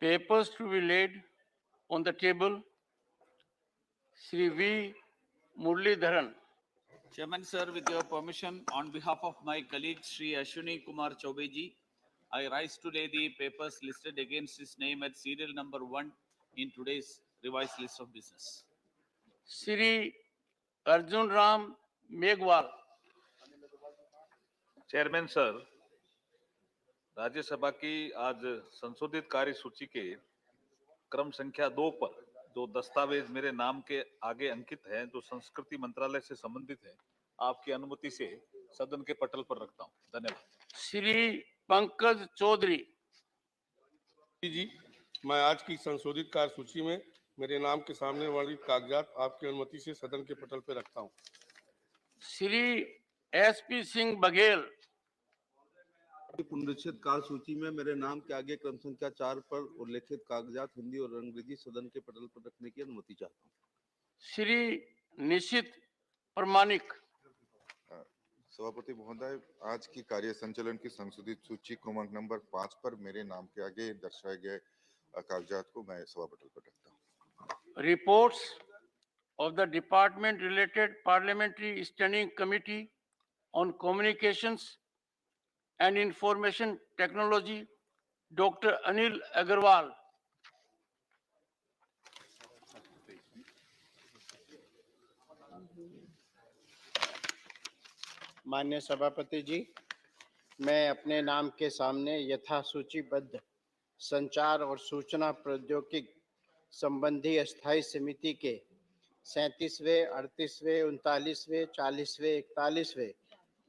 Papers to be laid on the table. Shri V. Muralidharan. Chairman sir, with your permission, on behalf of my colleague Shri Ashwini Kumar Chaubeji, I rise to lay the papers listed against his name at serial number 1 in today's revised list of business. Shri Arjun Ram Meghwal. Chairman sir, राज्य सभा की आज संशोधित कार्य सूची के क्रम संख्या 2 पर जो दस्तावेज मेरे नाम के आगे अंकित है, जो संस्कृति मंत्रालय से संबंधित है, आपकी अनुमति से सदन के पटल पर रखता हूं। धन्यवाद। श्री पंकज चौधरी जी, मैं आज की संशोधित कार्य सूची में मेरे नाम के सामने वर्णित कागजात आपकी अनुमति से सदन के पटल पर रखता हूं। श्री SP सिंह बघेल। पुनरीक्षित कार्य सूची में मेरे नाम के आगे क्रम संख्या 4 पर उल्लेखित कागजात हिंदी और अंग्रेजी सदन के पटल पर रखने की अनुमति चाहता हूं। श्री निशित प्रमाणिक। सभापति महोदय, आज की कार्य संचालन की संशोधित सूची क्रमांक नंबर 5 पर मेरे नाम के आगे दर्शाए गए कागजात को मैं सभा पटल पर रखता हूं। Reports of the department related parliamentary standing committee on communications and information technology, doctor Anil Agrawal. माननीय सभापति जी, मैं अपने नाम के सामने यथा सूचीबद्ध संचार और सूचना प्रौद्योगिकी संबंधी अस्थायी समिति के 37वें, 38वें, 39वें, 40वें, 41वें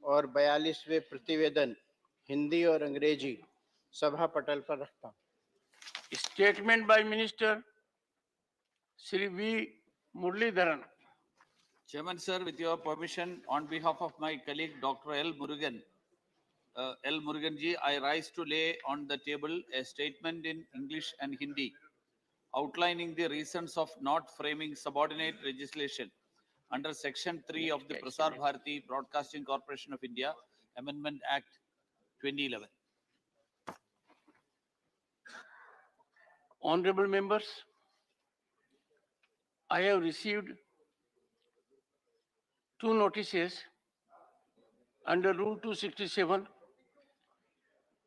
और 42वें प्रतिवेदन हिंदी और अंग्रेजी सभा पटल पर रखता हूं। Statement by minister Shri V. Muralidharan. Chairman sir, with your permission, on behalf of my colleague Dr. L. Murugan ji, I rise to lay on the table a statement in English and Hindi outlining the reasons of not framing subordinate legislation under Section 3 of the Prasar Bharati Broadcasting Corporation of India Amendment Act 2011. Honorable members, I have received 2 notices under Rule 267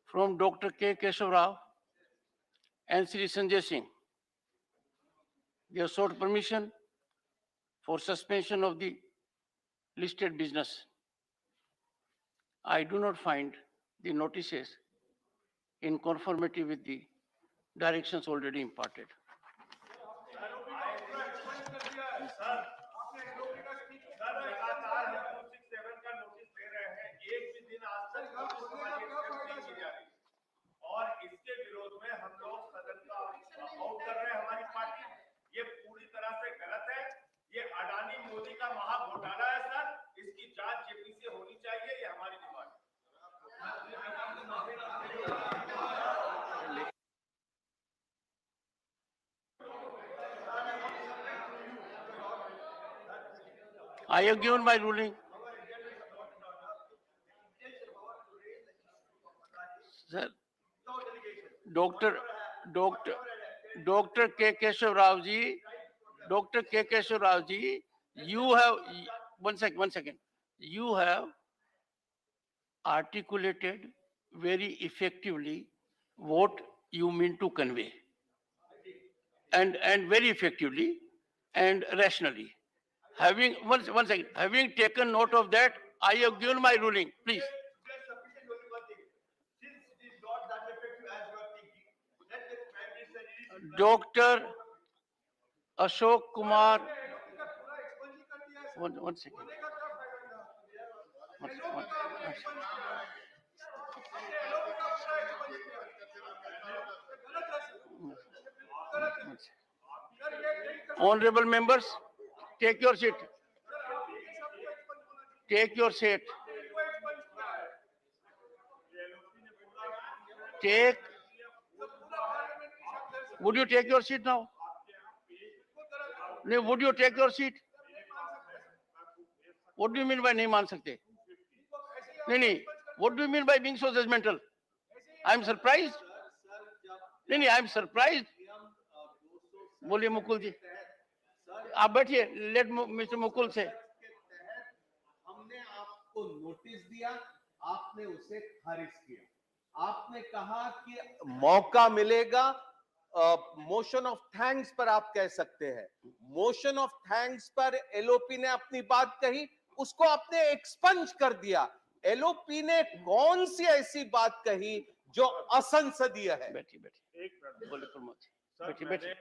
from Dr. K. Keshav Rao and Sri Sanjay Singh. They have sought permission for suspension of the listed business. I do not find the notices in conformity with the directions already imparted. और इसके विरोध में हम लोग सदन का out कर रहे हैं। हमारी पार्टी ये पूरी तरह से गलत है। ये अडानी मोदी का महा घोटाला है सर, इसकी जांच जेपी से होनी चाहिए। ये हमारी डिमांड है। I have given my ruling. Sir, Dr. K. Keshav Rao ji, Dr. K. Keshav Rao ji, you have, one second. You have articulated very effectively what you mean to convey. And very effectively and rationally. Having, one second, having taken note of that, I have given my ruling, please. Dr. Ashok Kumar, one second. Honorable members, take your seat. Take your seat. Would you take your seat now? No, would you take your seat? What do you mean by नहीं मान सकते? नहीं, what do you mean by being so judgmental? I am surprised. नहीं नहीं, I am surprise. बोलिए मुकुल जी, आप बैठिए, late mister Mukul से। हमने आपको नोटिस दिया, आपने उसे खारिज किया। आपने कहा कि मौका मिलेगा, मोशन ऑफ थैंक्स पर आप कह सकते हैं। मोशन ऑफ थैंक्स पर एलओपी ने अपनी बात कही, उसको आपने एक्सपंज कर दिया। एलओपी ने कौन सी ऐसी बात कही जो असंसदीय है? बैठिए बैठिए, एक मिनट बोले प्रमोद जी, बैठिए बैठिए।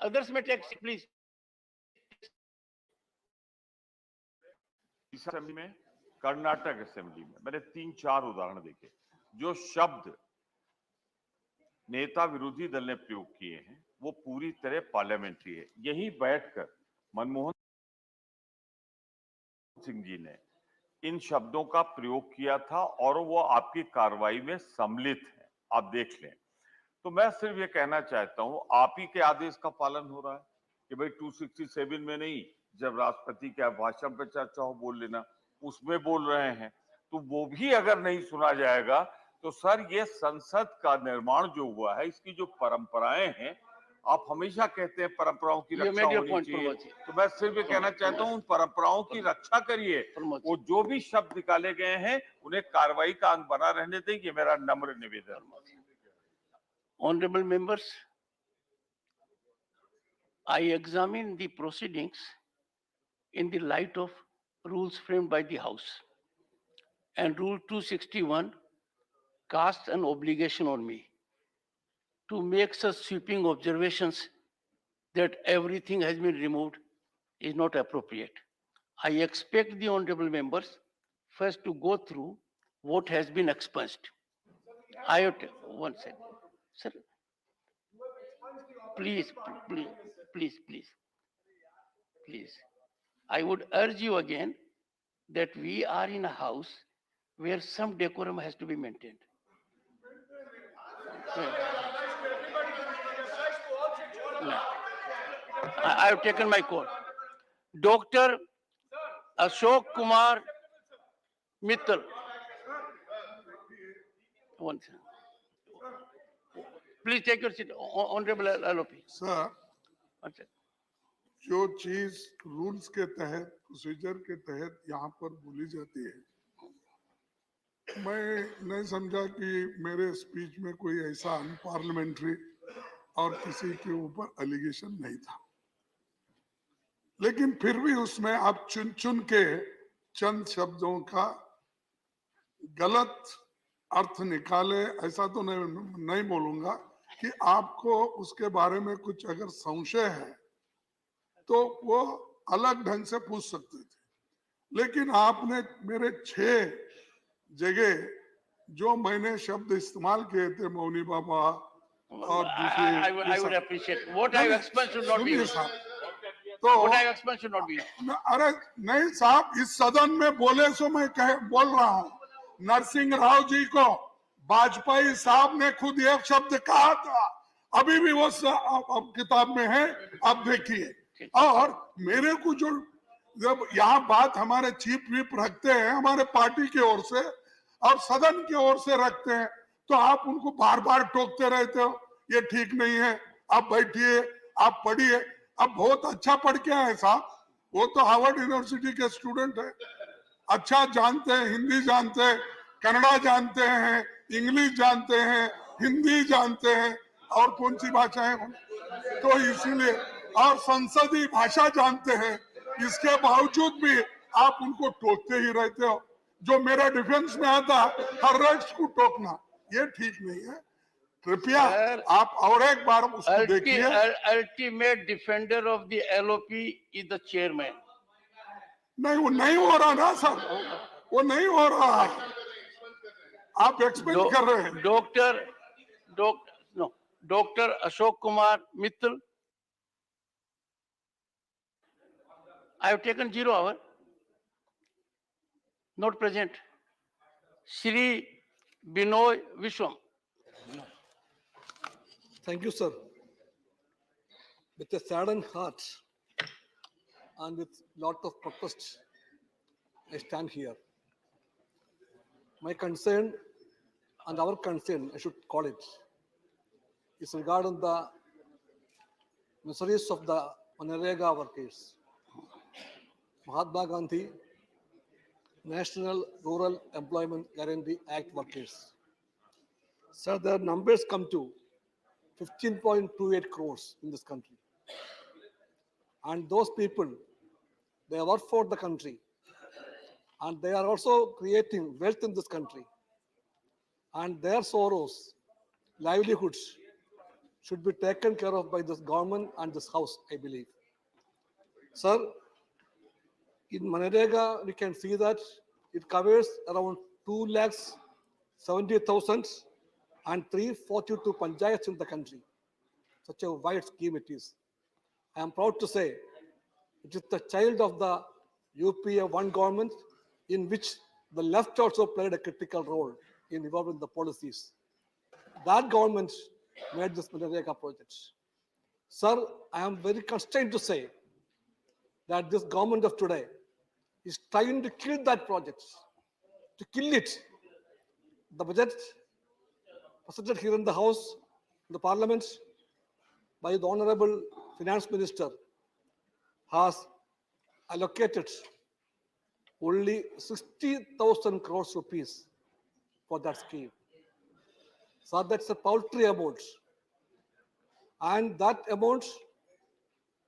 अदर्स में टेक्स्ट प्लीज। असेंबली में, कर्नाटक असेंबली में मैंने 3-4 उदाहरण देखे। जो शब्द नेता विरोधी दल ने प्रयोग किए हैं वो पूरी तरह पार्लियामेंट्री है। यहीं बैठकर मनमोहन सिंह जी ने इन शब्दों का प्रयोग किया था और वो आपकी कार्रवाई में सम्मिलित है, आप देख लें। तो मैं सिर्फ ये कहना चाहता हूं, आप ही के आदेश का पालन हो रहा है कि भाई 267 में नहीं, जब राष्ट्रपति के भाषण पर चर्चा हो बोल लेना, उसमें बोल रहे हैं। तो वो भी अगर नहीं सुना जाएगा तो सर ये संसद का निर्माण जो हुआ है, इसकी जो परंपराएं हैं, आप हमेशा कहते हैं परंपराओं की रक्षा होनी चाहिए, तो मैं सिर्फ ये कहना चाहता हूं उन परंपराओं की रक्षा करिए। वो जो भी शब्द निकाले गए हैं उन्हें कार्रवाई का अंग बना रहने दें, ये मेरा नम्र निवेदन। Honorable members, I examine the proceedings in the light of rules framed by the House, and Rule 261 casts an obligation on me to make such sweeping observations that everything has been removed is not appropriate. I expect the honorable members first to go through what has been expunged. I have one second, sir. Please, please, please, please, please. I would urge you again that we are in a house where some decorum has to be maintained. No. I have taken my call. Dr. Ashok Kumar Mittal. One second. Please take your seat, Honorable LOP. Sir, One second. जो चीज rules के तहत, procedure के तहत यहाँ पर बोली जाती है, मैं नहीं समझा कि मेरे स्पीच में कोई ऐसा अनपार्लियामेंट्री और किसी के ऊपर एलिगेशन नहीं था, लेकिन फिर भी उसमें आप चुन चुन के चंद शब्दों का गलत अर्थ निकाले, ऐसा तो नहीं बोलूंगा कि आपको उसके बारे में कुछ अगर संशय है तो वो अलग ढंग से पूछ सकते थे, लेकिन आपने मेरे 6 जगह जो मैंने शब्द इस्तेमाल किए थे, मौनी बाबा और दूसरे, I would appreciate what I expect should not be used. तो What I expect should not be used. अरे नहीं साहब, इस सदन में बोले सो मैं बोल रहा हूँ। नरसिंह राव जी को वाजपेयी साहब ने खुद एक शब्द कहा था, अभी भी वो अब किताब में है, आप देखिए। और मेरे को जो जब यहाँ बात हमारे चीफ व्हिप रखते हैं हमारे पार्टी की ओर से और सदन की ओर से रखते हैं, तो आप उनको बार बार टोकते रहते हो, ये ठीक नहीं है, आप बैठिए, आप पढ़िए। अब बहुत अच्छा पढ़ के आए साहब, वो तो हार्वर्ड यूनिवर्सिटी के स्टूडेंट है, अच्छा जानते हैं, हिंदी जानते हैं, कन्नड़ा जानते हैं, इंग्लिश जानते हैं, हिंदी जानते हैं, और कौन सी भाषाएं, तो इसीलिए, और संसदीय भाषा जानते हैं, इसके बावजूद भी आप उनको टोकते ही रहते हो। जो मेरा डिफेंस में आता हर राइट्स को टोकना, ये ठीक नहीं है। कृपया आप और एक बार उसको देखिए। Ultimate defender of the LOP is the chairman. नहीं, वो नहीं हो रहा ना सर, वो नहीं हो रहा, आप एक्सपेक्ट कर रहे हैं। Dr. Ashok Kumar Mittal. I have taken 0 hour. Not present. Shri Binoy Vishwam. Thank you, sir. With a saddened heart and with lot of protest, I stand here. My concern and our concern, I should call it, is regarding the miseries of the Manrega workers. Mahatma Gandhi National Rural Employment Guarantee Act workers. Sir, their numbers come to 15.28 crores in this country. And those people, they work for the country. And they are also creating wealth in this country. And their sorrows, livelihoods, should be taken care of by this government and this house, I believe. Sir, in Manrega, we can see that it covers around 2,70,000 and 342 panchayats in the country. Such a wide scheme it is. I am proud to say it is the child of the UPA one government in which the left also played a critical role in evolving the policies. That government made this Manrega project. Sir, I am very constrained to say that this government of today is trying to kill that project, to kill it. The budget presented here in the House, in the Parliament, by the Honorable Finance Minister has allocated only 60,000 crores rupees for that scheme. So that's a paltry amount. And that amount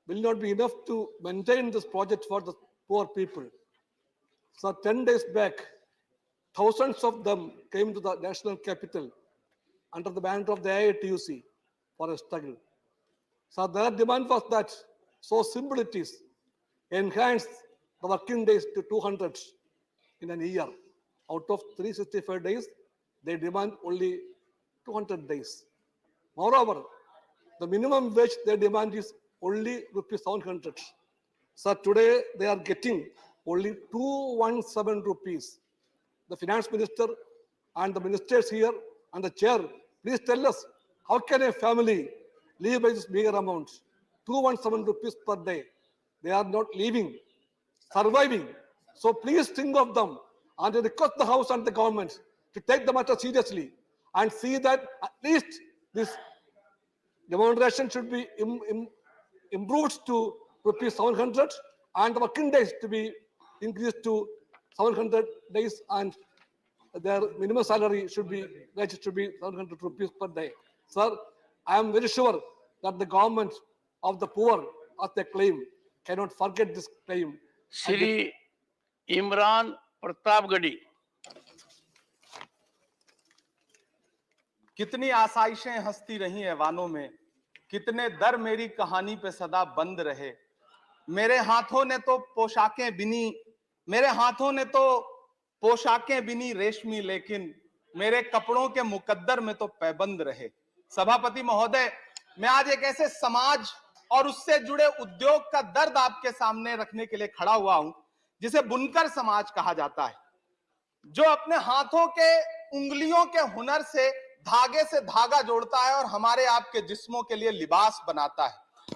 will not be enough to maintain this project for the poor people. So 10 days back, thousands of them came to the national capital under the banner of the AITUC for a struggle. So their demand was that, so simple it is, enhance the working days to 200 in a year. Out of 365 days, they demand only 200 days. Moreover, the minimum wage they demand is only rupees 700. So today they are getting only 217 rupees. The finance minister and the ministers here and the chair, please tell us, how can a family live by this bigger amount? 217 rupees per day. They are not living, surviving. So please think of them and request the House and the government to take the matter seriously and see that at least this remuneration should be improved to rupees 700 and the working days to be increased to 700 days and their minimum salary should be 700 rupees per day. Sir, I am very sure that the government of the poor, as they claim, cannot forget this claim. Shri Imran Pratapgadi. कितनी आशाइशें हंसती रही ऐवानों में, कितने दर मेरी कहानी पे सदा बंद रहे। मेरे हाथों ने तो पोशाकें बिनी रेशमी, लेकिन मेरे कपड़ों के मुकद्दर में तो पैबंद रहे। सभापति महोदय, मैं आज एक ऐसे समाज और उससे जुड़े उद्योग का दर्द आपके सामने रखने के लिए खड़ा हुआ हूं जिसे बुनकर समाज कहा जाता है, जो अपने हाथों के उंगलियों के हुनर से धागे से धागा जोड़ता है और हमारे आपके जिस्मों के लिए लिबास बनाता है।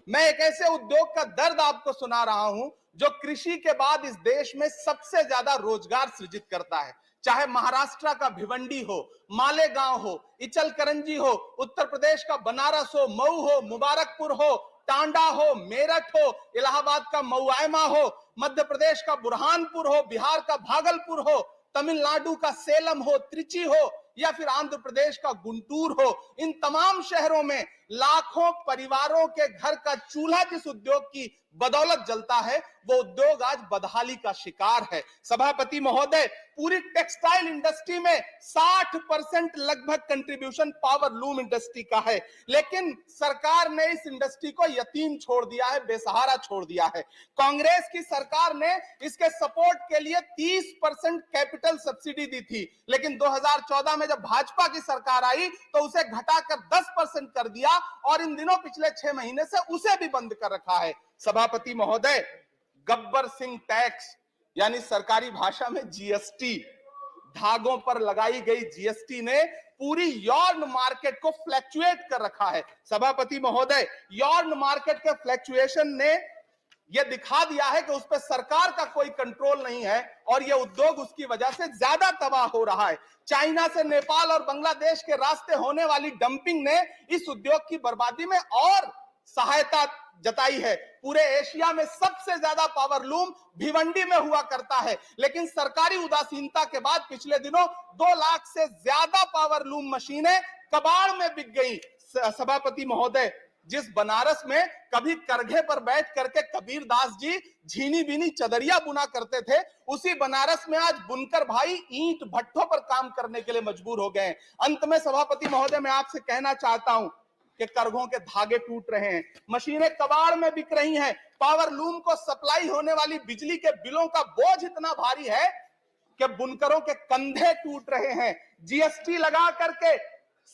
मैं एक ऐसे उद्योग का दर्द आपको सुना रहा हूं जो कृषि के बाद इस देश में सबसे ज्यादा रोजगार सृजित करता है। चाहे महाराष्ट्र का भिवंडी हो, मालेगांव हो, इचलकरंजी हो, उत्तर प्रदेश का बनारस हो, मऊ हो, मुबारकपुर हो, टांडा हो, मेरठ हो, इलाहाबाद का मऊआयमा हो, मध्य प्रदेश का बुरहानपुर हो, बिहार का भागलपुर हो, तमिलनाडु का सेलम हो, त्रिची हो या फिर आंध्र प्रदेश का गुंटूर हो, इन तमाम शहरों में लाखों परिवारों के घर का चूल्हा जिस उद्योग की बदौलत जलता है, वो उद्योग आज बदहाली का शिकार है। सभापति महोदय, पूरी टेक्सटाइल इंडस्ट्री में 60% लगभग कंट्रीब्यूशन पावर लूम इंडस्ट्री का है, लेकिन सरकार ने इस इंडस्ट्री को यतीम छोड़ दिया है, बेसहारा छोड़ दिया है। कांग्रेस की सरकार ने इसके सपोर्ट के लिए 30% कैपिटल सब्सिडी दी थी, लेकिन 2014 में जब भाजपा की सरकार आई तो उसे घटाकर 10% कर दिया और इन दिनों पिछले 6 महीने से उसे भी बंद कर रखा है। सभापति महोदय, गब्बर सिंह टैक्स यानी सरकारी भाषा में जीएसटी, धागों पर लगाई गई जीएसटी ने पूरी यॉर्न मार्केट को फ्लैक्चुएट कर रखा है। सभापति महोदय, यॉर्न मार्केट के फ्लैक्चुएशन ने ये दिखा दिया है कि उस पर सरकार का कोई कंट्रोल नहीं है और ये उद्योग उसकी वजह से ज्यादा तबाह हो रहा है। चाइना से नेपाल और बांग्लादेश के रास्ते होने वाली डंपिंग ने इस उद्योग की बर्बादी में और सहायता जताई है। पूरे एशिया में सबसे ज्यादा पावरलूम भिवंडी में हुआ करता है, लेकिन सरकारी उदासीनता के बाद पिछले दिनों 2 लाख से ज्यादा पावरलूम मशीनें कबाड़ में बिक गई। सभापति महोदय, जिस बनारस में कभी करघे पर बैठ करके कबीर दास जी झीनी बीनी चदरिया बुना करते थे, उसी बनारस में आज बुनकर भाई ईंट भट्ठों पर काम करने के लिए मजबूर हो गए। अंत में सभापति महोदय, मैं आपसे कहना चाहता हूं कि करघों के धागे टूट रहे हैं, मशीनें कबाड़ में बिक रही हैं, पावर लूम को सप्लाई होने वाली बिजली के बिलों का बोझ इतना भारी है कि बुनकरों के कंधे टूट रहे हैं। जीएसटी लगा करके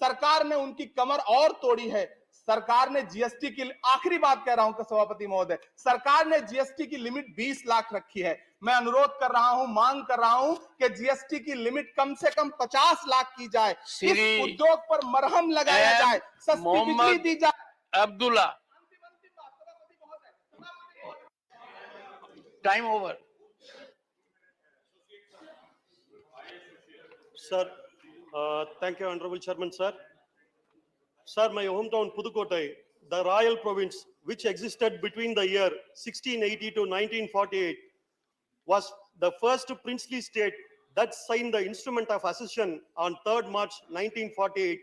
सरकार ने उनकी कमर और तोड़ी है। सरकार ने जीएसटी की, आखिरी बात कह रहा हूं सभापति महोदय, सरकार ने जीएसटी की लिमिट 20 लाख रखी है। मैं अनुरोध कर रहा हूं, मांग कर रहा हूं कि जीएसटी की लिमिट कम से कम 50 लाख की जाए, इस उद्योग पर मरहम लगाया जाए, सस्ती बिजली दी जाए। Abdullah, time over. Sir, thank you, Honorable Chairman, sir. Sir, my hometown Pudukkottai, the royal province which existed between the year 1680 to 1948, was the first princely state that signed the instrument of accession on 3rd March 1948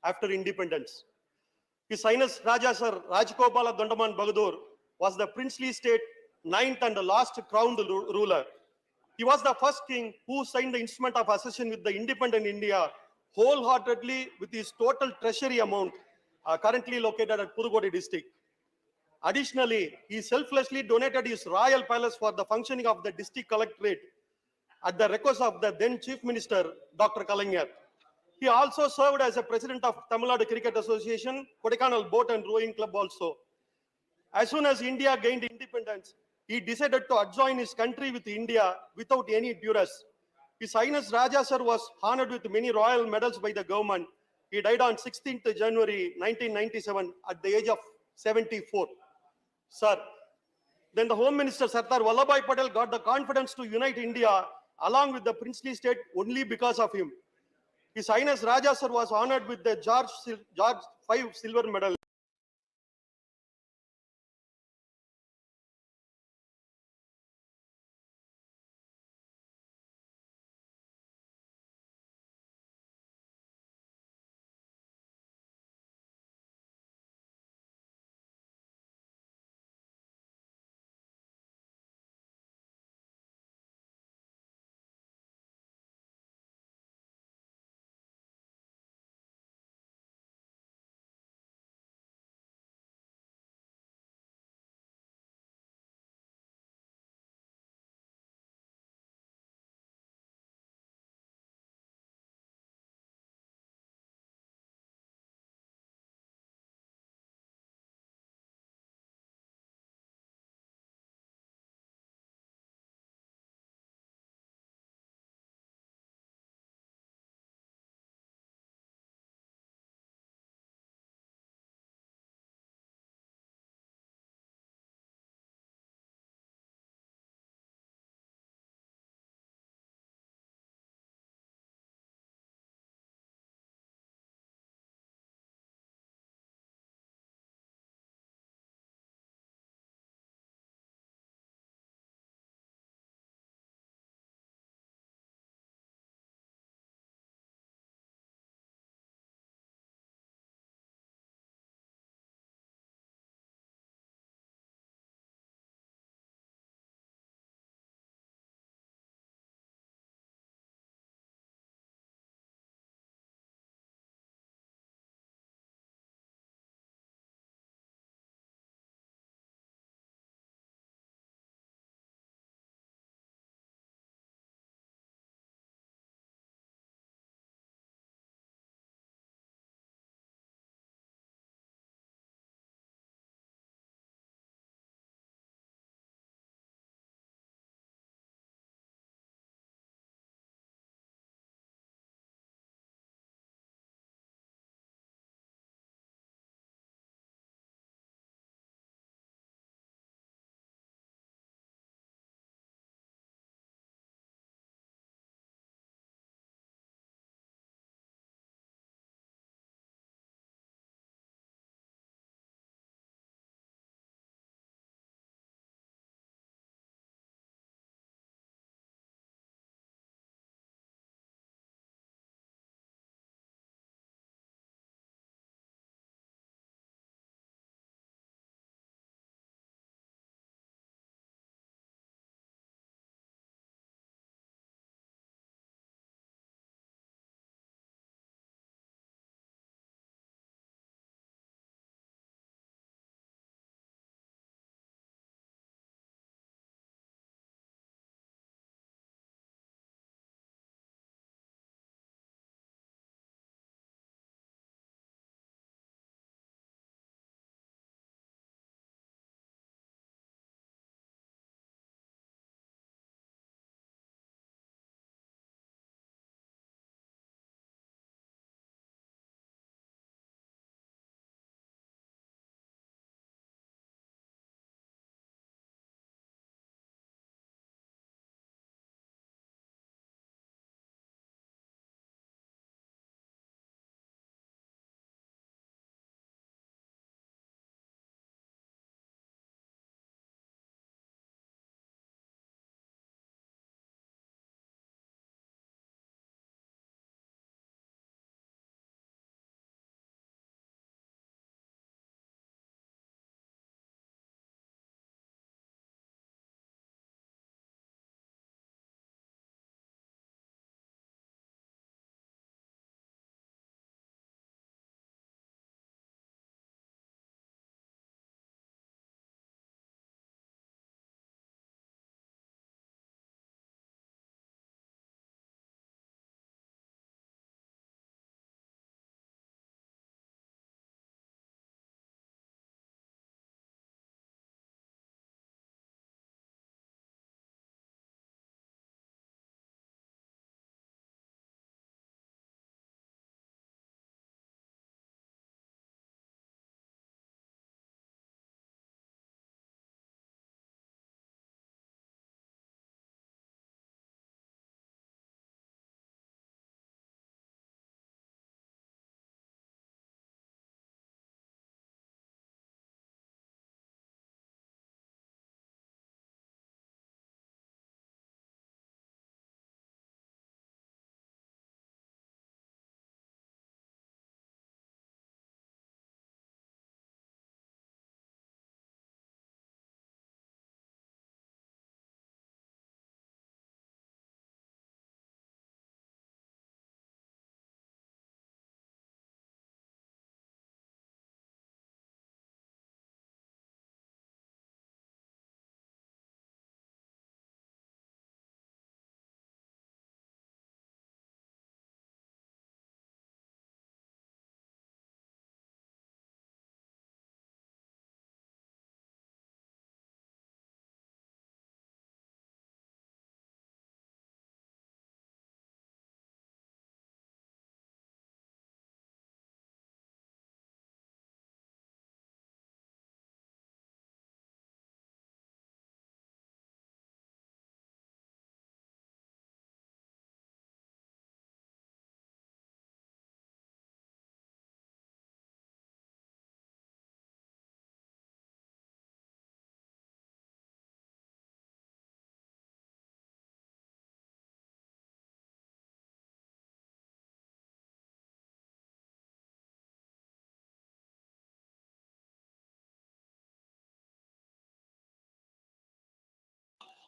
after independence. His Highness Raja Sir Rajgopala Dandaman Bahadur was the princely state 9th and last crowned ruler. He was the first king who signed the instrument of accession with the independent India wholeheartedly with his total treasury amount currently located at Pudukkottai district. Additionally, he selflessly donated his royal palace for the functioning of the district collectorate at the request of the then Chief Minister, Dr. Kalaignar. He also served as a president of Tamil Nadu Cricket Association, Kodaikanal Boat and Rowing Club also. As soon as India gained independence, he decided to adjoin his country with India without any duress. His Highness Raja Sir was honored with many royal medals by the government. He died on 16th January 1997 at the age of 74. Sir, then the Home Minister Sardar Vallabhbhai Patel got the confidence to unite India along with the princely state only because of him. His Highness Raja Sir was honored with the George V Silver Medal.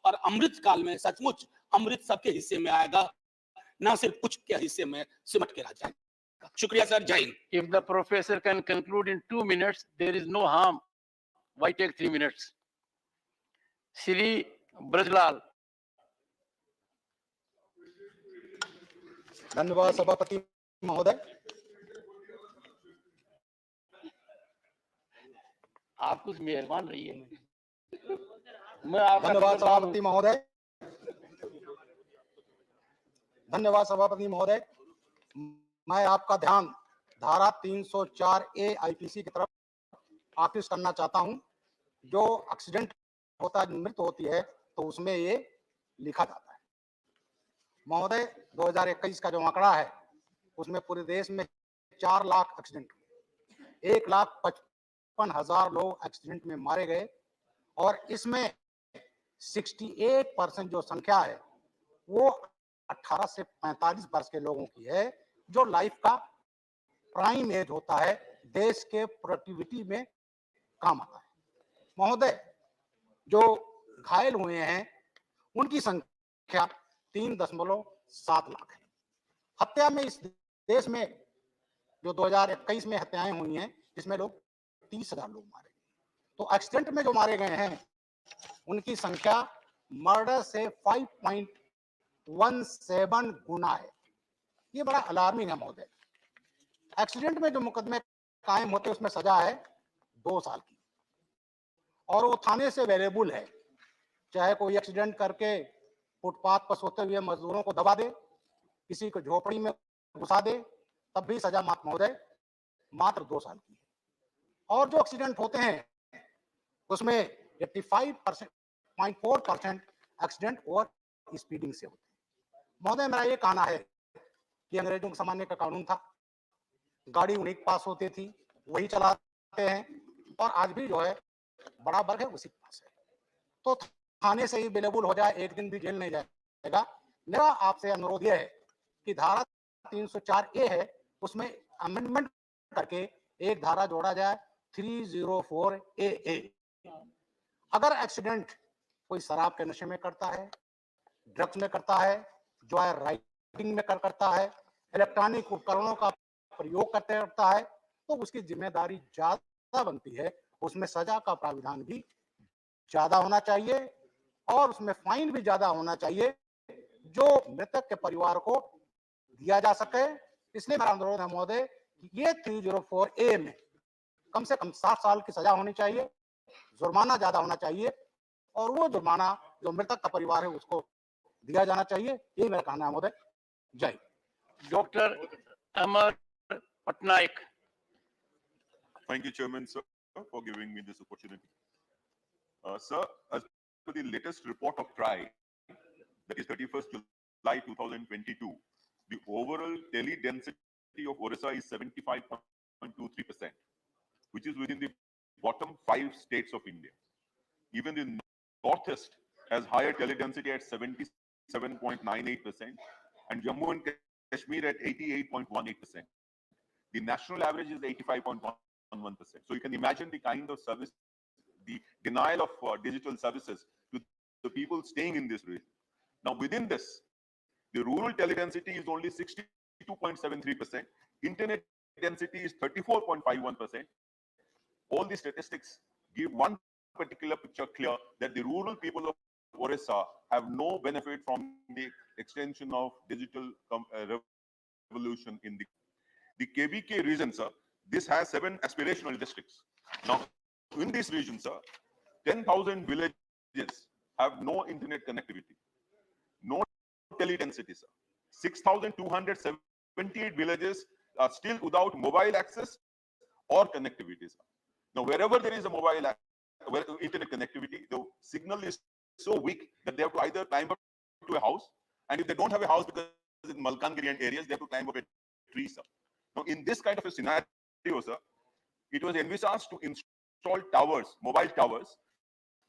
और अमृत काल में सचमुच अमृत सबके हिस्से में आएगा, ना सिर्फ कुछ के हिस्से में सिमट के रह जाएगा। शुक्रिया सर, जय Hind. If the professor can conclude in 2 minutes, there is no harm. Why take 3 minutes? Shri Brajlal. धन्यवाद सभापति महोदय। आप कुछ मेहरबान रहिए। मैं आपका धन्यवाद सभापति महोदय। धन्यवाद सभापति महोदय। मैं आपका ध्यान धारा 304A आईपीसी की तरफ आकृष्ट करना चाहता हूं। जो एक्सीडेंट होता है, मृत्यु होती है, तो उसमें ये लिखा जाता है। महोदय, 2021 का जो आंकड़ा है उसमें पूरे देश में 4 लाख एक्सीडेंट हुए, 1,55,000 लोग एक्सीडेंट में मारे गए और इसमें 68% जो संख्या है वो 18 से 45 वर्ष के लोगों की है, जो लाइफ का प्राइम एज होता है, देश के प्रोडक्टिविटी में काम आता है। महोदय, जो घायल हुए हैं उनकी संख्या 3.7 लाख है। हत्या में इस देश में जो 2021 में हत्याएं हुई हैं, इसमें लोग 30,000 लोग मारे गए। तो एक्सीडेंट में जो मारे गए हैं उनकी संख्या मर्डर से 5.17 गुना है। ये बड़ा अलार्मिंग है महोदय। एक्सीडेंट में जो मुकदमे कायम होते हैं उसमें सजा है 2 साल की और वो थाने से अवेलेबल है। चाहे कोई एक्सीडेंट करके फुटपाथ पर सोते हुए मजदूरों को दबा दे, किसी को झोपड़ी में घुसा दे, तब भी सजा महोदय मात्र 2 साल की है। और जो एक्सीडेंट होते हैं उसमें 85.4% एक्सीडेंट और स्पीडिंग से होते हैं। महोदय, मेरा ये कहना है कि अंग्रेजों के जमाने का कानून था, गाड़ी उन्हीं के पास होती थी, वही चलाते हैं और आज भी जो है बड़ा वर्ग है उसी के पास है। तो थाने से ही अवेलेबल हो जाए, एक दिन भी जेल नहीं जाएगा। मेरा आपसे अनुरोध यह है कि धारा 304A है, उसमें अमेंडमेंट करके एक धारा जोड़ा जाए 304AA। अगर एक्सीडेंट कोई शराब के नशे में करता है, ड्रग्स में करता है, जो है राइडिंग में करता है, इलेक्ट्रॉनिक उपकरणों का प्रयोग करता है, तो उसकी जिम्मेदारी ज्यादा बनती है। उसमें सजा का प्राविधान भी ज्यादा होना चाहिए और उसमें फाइन भी ज्यादा होना चाहिए, जो मृतक के परिवार को दिया जा सके। इसलिए मेरा अनुरोध है महोदय कि ये 304A में कम से कम 60 साल की सजा होनी चाहिए, जुर्माना ज्यादा होना चाहिए और वो जुर्माना जो मृतक का परिवार है उसको दिया जाना चाहिए। यही मेरा कहना है महोदय। जय। Doctor Amar Patnaik. Thank you, Chairman, sir, for giving me this opportunity. Sir, as per the latest report of TRI, that is 31st July 2022, the overall tele density of Orissa is 75.23%, which is within the bottom 5 states of India. Even the Northeast has higher tele density at 77.98% and Jammu and Kashmir at 88.18%. The national average is 85.11%. So you can imagine the kind of service, the denial of digital services to the people staying in this region. Now within this, the rural tele-density is only 62.73%, internet density is 34.51%. All the statistics give one particular picture clear that the rural people of Orissa have no benefit from the extension of digital revolution in the KBK region, sir. This has 7 aspirational districts. Now, in this region, sir, 10,000 villages have no internet connectivity, no tele-density, sir. 6,278 villages are still without mobile access or connectivity, sir. Now, wherever there is a mobile internet connectivity, the signal is so weak that they have to either climb up to a house, and if they don't have a house because in Malkangiri and areas, they have to climb up a tree, sir. Now, in this kind of a scenario, sir, it was envisaged to install towers, mobile towers,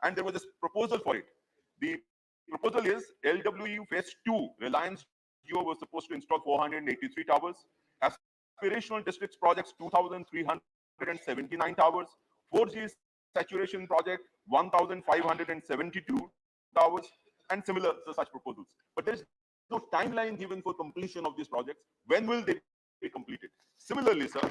and there was this proposal for it. The proposal is LWU Phase 2, Reliance Jio was supposed to install 483 towers. Aspirational Districts Projects, 2,379 towers. 4G Saturation Project, 1,572 towers. and similar such proposals. But there is no timeline given for completion of these projects. When will they be completed? Similarly, sir,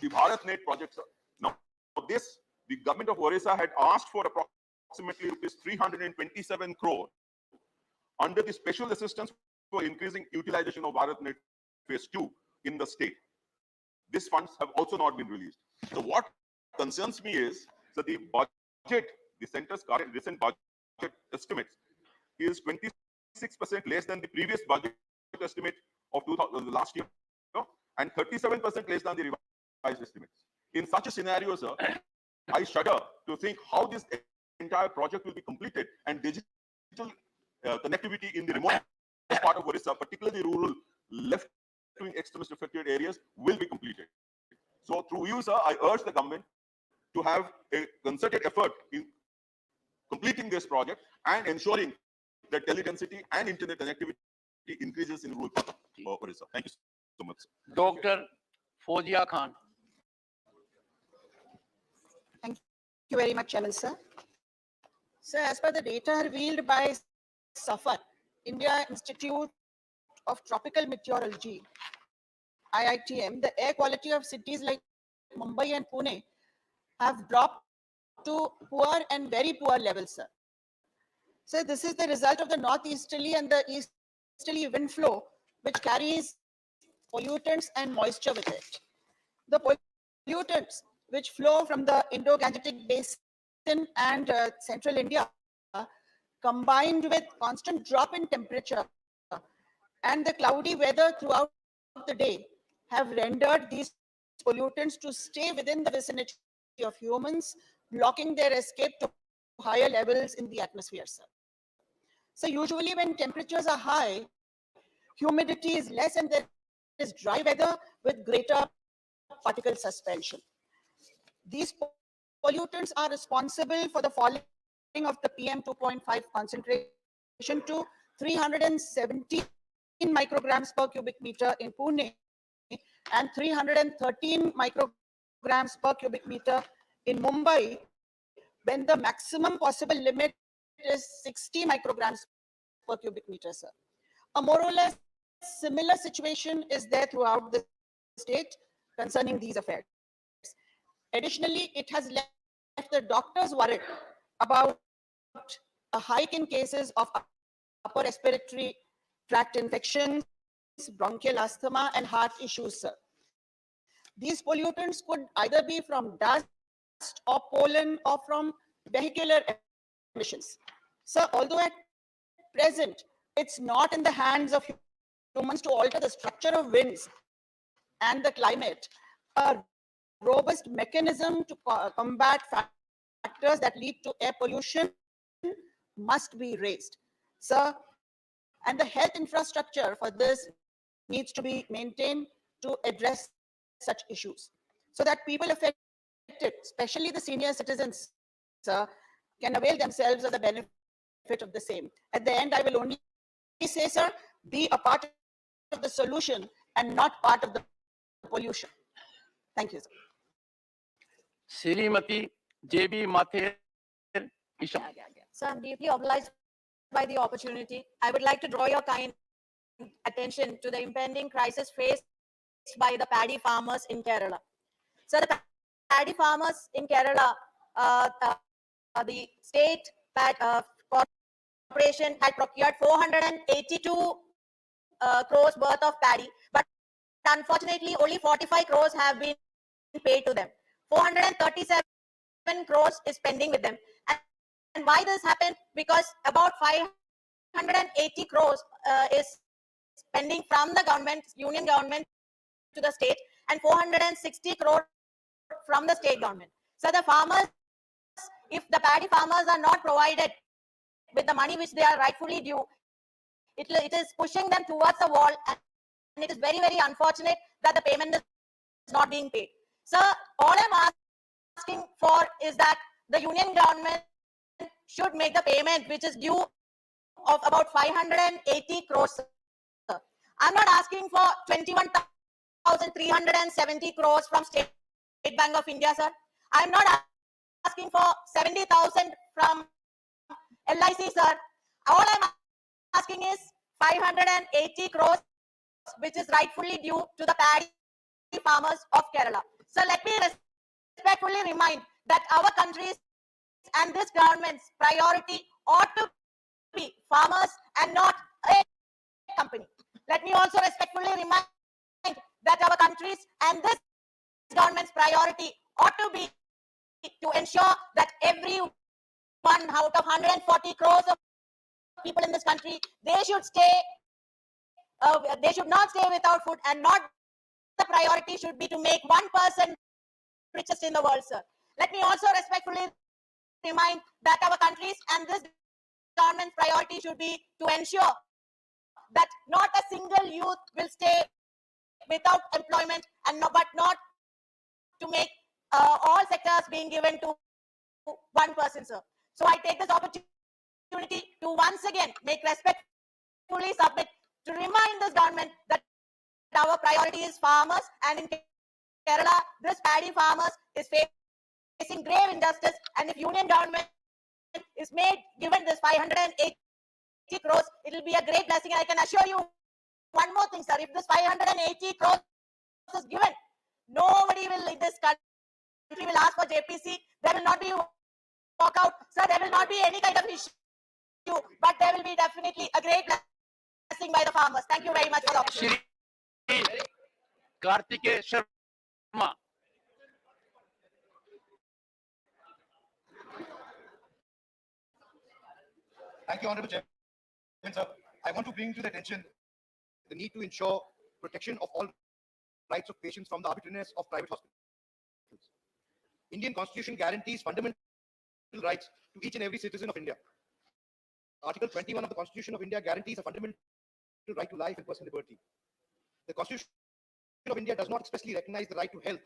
the BharatNet project, sir. Now, for this, the government of Orissa had asked for approximately rupees 327 crore under the special assistance for increasing utilization of BharatNet phase 2 in the state. These funds have also not been released. So what concerns me is that the budget, the center's current recent budget estimates is 26% less than the previous budget estimate of last year, and 37% less than the revised estimates. In such a scenario, sir, I shudder to think how this entire project will be completed and digital connectivity in the remote part of Orissa, particularly rural, left-wing extremist affected areas, will be completed. So through you, sir, I urge the government to have a concerted effort in completing this project and ensuring that teledensity and internet connectivity increases in rural part of Orissa. Thank you so much, sir. Dr. Fozia Khan. Thank you very much, Chairman, sir. Sir, as per the data revealed by SAFAR, India Institute of Tropical Meteorology, IITM, the air quality of cities like Mumbai and Pune have dropped to poor and very poor levels, sir. So this is the result of the northeasterly and the easterly wind flow, which carries pollutants and moisture with it. The pollutants which flow from the Indo-Gangetic Basin and central India, combined with constant drop in temperature and the cloudy weather throughout the day, have rendered these pollutants to stay within the vicinity of humans, blocking their escape to higher levels in the atmosphere, sir. So usually when temperatures are high, humidity is less and there is dry weather with greater particle suspension. These pollutants are responsible for the falling of the PM 2.5 concentration to 317 micrograms per cubic meter in Pune and 313 micrograms per cubic meter in Mumbai, when the maximum possible limit is 60 micrograms per cubic meter, sir. A more or less similar situation is there throughout the state concerning these affairs. Additionally, it has left the doctors worried about a hike in cases of upper respiratory tract infections, bronchial asthma, and heart issues, sir. These pollutants could either be from dust or pollen or from vehicular emissions. So although at present, it's not in the hands of humans to alter the structure of winds and the climate, a robust mechanism to combat factors that lead to air pollution must be raised, sir. And the health infrastructure for this needs to be maintained to address such issues so that people affected, especially the senior citizens, sir, can avail themselves of the benefit of the same. At the end, I will only say, sir, be a part of the solution and not part of the pollution. Thank you, sir. Srimati J.B. Mather Isham. So I'm deeply obliged by the opportunity. I would like to draw your kind attention to the impending crisis faced by the paddy farmers in Kerala. So the paddy farmers in Kerala, the state corporation had procured 482 crores worth of paddy, but unfortunately only 45 crores have been paid to them. 437 crores is pending with them. And why this happened? Because about 580 crores is pending from the government, union government to the state, and 460 crores from the state government. So the farmers, if the paddy farmers are not provided with the money which they are rightfully due, it is pushing them towards the wall, and it is very, very unfortunate that the payment is not being paid. So all I'm asking for is that the union government should make the payment which is due of about 580 crores. I'm not asking for 21,370 crores from State Bank of India, sir. I'm not asking for 70,000 from LIC, sir. All I'm asking is 580 crores, which is rightfully due to the paddy farmers of Kerala. So let me respectfully remind that our country's and this government's priority ought to be farmers and not a company. Let me also respectfully remind that our country's and this government's priority ought to be to ensure that every one out of 140 crores of people in this country, they should not stay without food, and not the priority should be to make 1% richest in the world, sir. Let me also respectfully remind that our country's and this government's priority should be to ensure that not a single youth will stay without employment, and but not to make all sectors being given to one person, sir. So I take this opportunity to once again make respectfully submit to remind this government that our priority is farmers, and in Kerala, this paddy farmers is facing grave injustice, and if union government is given this 580 crores, it will be a great blessing. And I can assure you one more thing, sir. If this 580 crores is given, nobody will in this country will ask for JPC. There will not be walkout, sir. There will not be any kind of issue, but there will be definitely a great blessing by the farmers. Thank you very much for the opportunity. Kartikeya Sharma. Thank you, Honorable Chairman, sir. I want to bring to the attention the need to ensure protection of all rights of patients from the arbitrariness of private hospitals. Indian Constitution guarantees fundamental rights to each and every citizen of India. Article 21 of the Constitution of India guarantees a fundamental right to life and personal liberty. The Constitution of India does not expressly recognize the right to health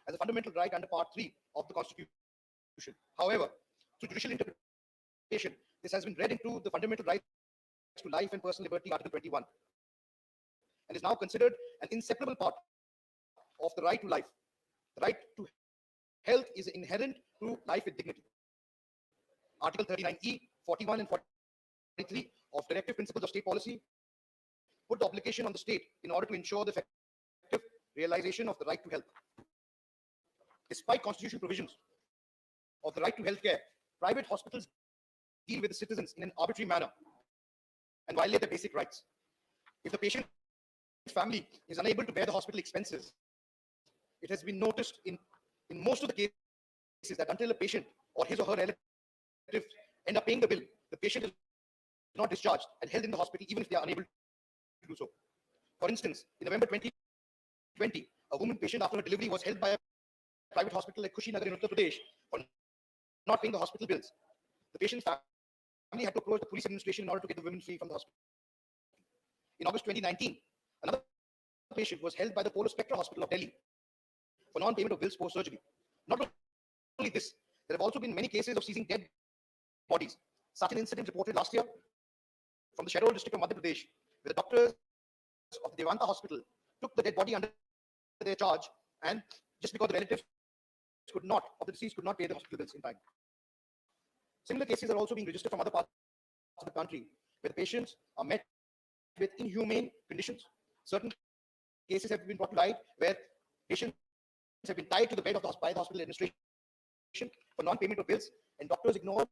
as a fundamental right under Part 3 of the Constitution. However, through judicial interpretation, this has been read into the fundamental rights to life and personal liberty, Article 21, and is now considered an inseparable part of the right to life. The right to health is inherent to life with dignity. Article 39E, 41 and 43 of Directive Principles of State Policy put the obligation on the state in order to ensure the effective realization of the right to health. Despite constitutional provisions of the right to health care, private hospitals deal with the citizens in an arbitrary manner and violate their basic rights. If the patient's family is unable to bear the hospital expenses, it has been noticed in most of the cases that until a patient or his or her relatives end up paying the bill, the patient is not discharged and held in the hospital even if they are unable to do so. For instance, in November 2020, a woman patient after her delivery was held by a private hospital at Kushinagar in Uttar Pradesh for not paying the hospital bills. The patient's family had to approach the police administration in order to get the women free from the hospital. In August 2019, another patient was held by the Polo Spectra Hospital of Delhi for non-payment of bills post-surgery. Not only this, there have also been many cases of seizing dead bodies. Such an incident reported last year from the Shahdol district of Madhya Pradesh, where the doctors of the Devanta hospital took the dead body under their charge, and just because the relatives of the deceased could not pay the hospital bills in time. Similar cases are also being registered from other parts of the country, where the patients are met with inhumane conditions. Certain cases have been brought to light where patients have been tied to the bed of the by the hospital administration for non-payment of bills, and doctors ignore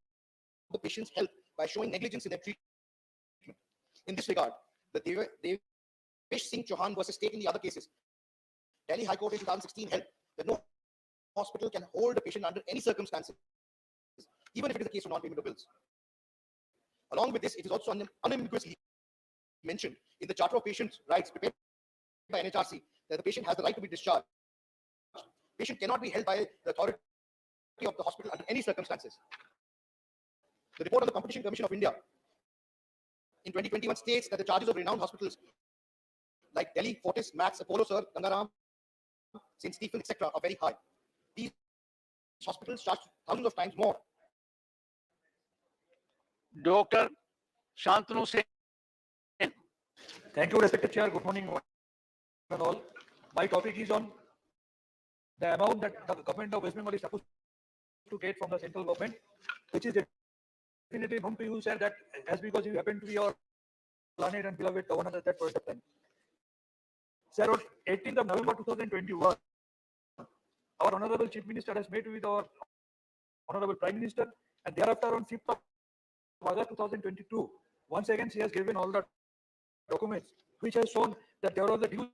the patient's health by showing negligence in their treatment. In this regard, the Devesh Singh Chauhan versus State in the other cases, Delhi High Court in 2016 held that no hospital can hold a patient under any circumstances, even if it is a case of non-payment of bills. Along with this, it is also unambiguously mentioned in the Charter of Patients' Rights prepared by NHRC that the patient has the right to be discharged. Patient cannot be held by the authority of the hospital under any circumstances. The report of the Competition Commission of India in 2021 states that the charges of renowned hospitals like Delhi, Fortis, Max, Apollo, Sir, Gangaram, St. Stephen, etc. are very high. These hospitals charge thousands of times more. Dr. Shantanu Sen. Thank you, respected chair. Good morning, one and all. My topic is on the amount that the government of West Bengal is supposed to get from the central government, which is definitely known to you, sir, that as because you happen to be our learned and beloved governor at that point of time. Sir, on 18th of November 2021, our Honorable Chief Minister has met with our Honorable Prime Minister, and thereafter on 5th of August 2022, once again she has given all the documents which has shown that there was a huge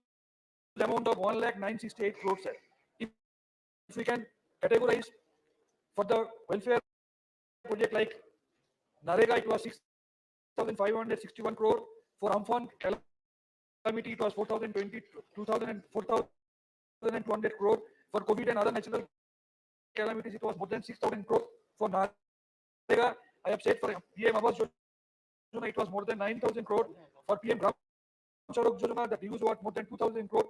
amount of 1,968 crores, sir. If we can categorize for the welfare project like Narendra, it was 6,561 crore. For Amphan calamity, it was 4,200 crore. For COVID and other natural calamities, it was more than 6,000 crore. For Narendra, I have said for PM Awas Yojana, it was more than 9,000 crore. For PM Gram Sadak Yojana, the dues were more than 2,000 crore.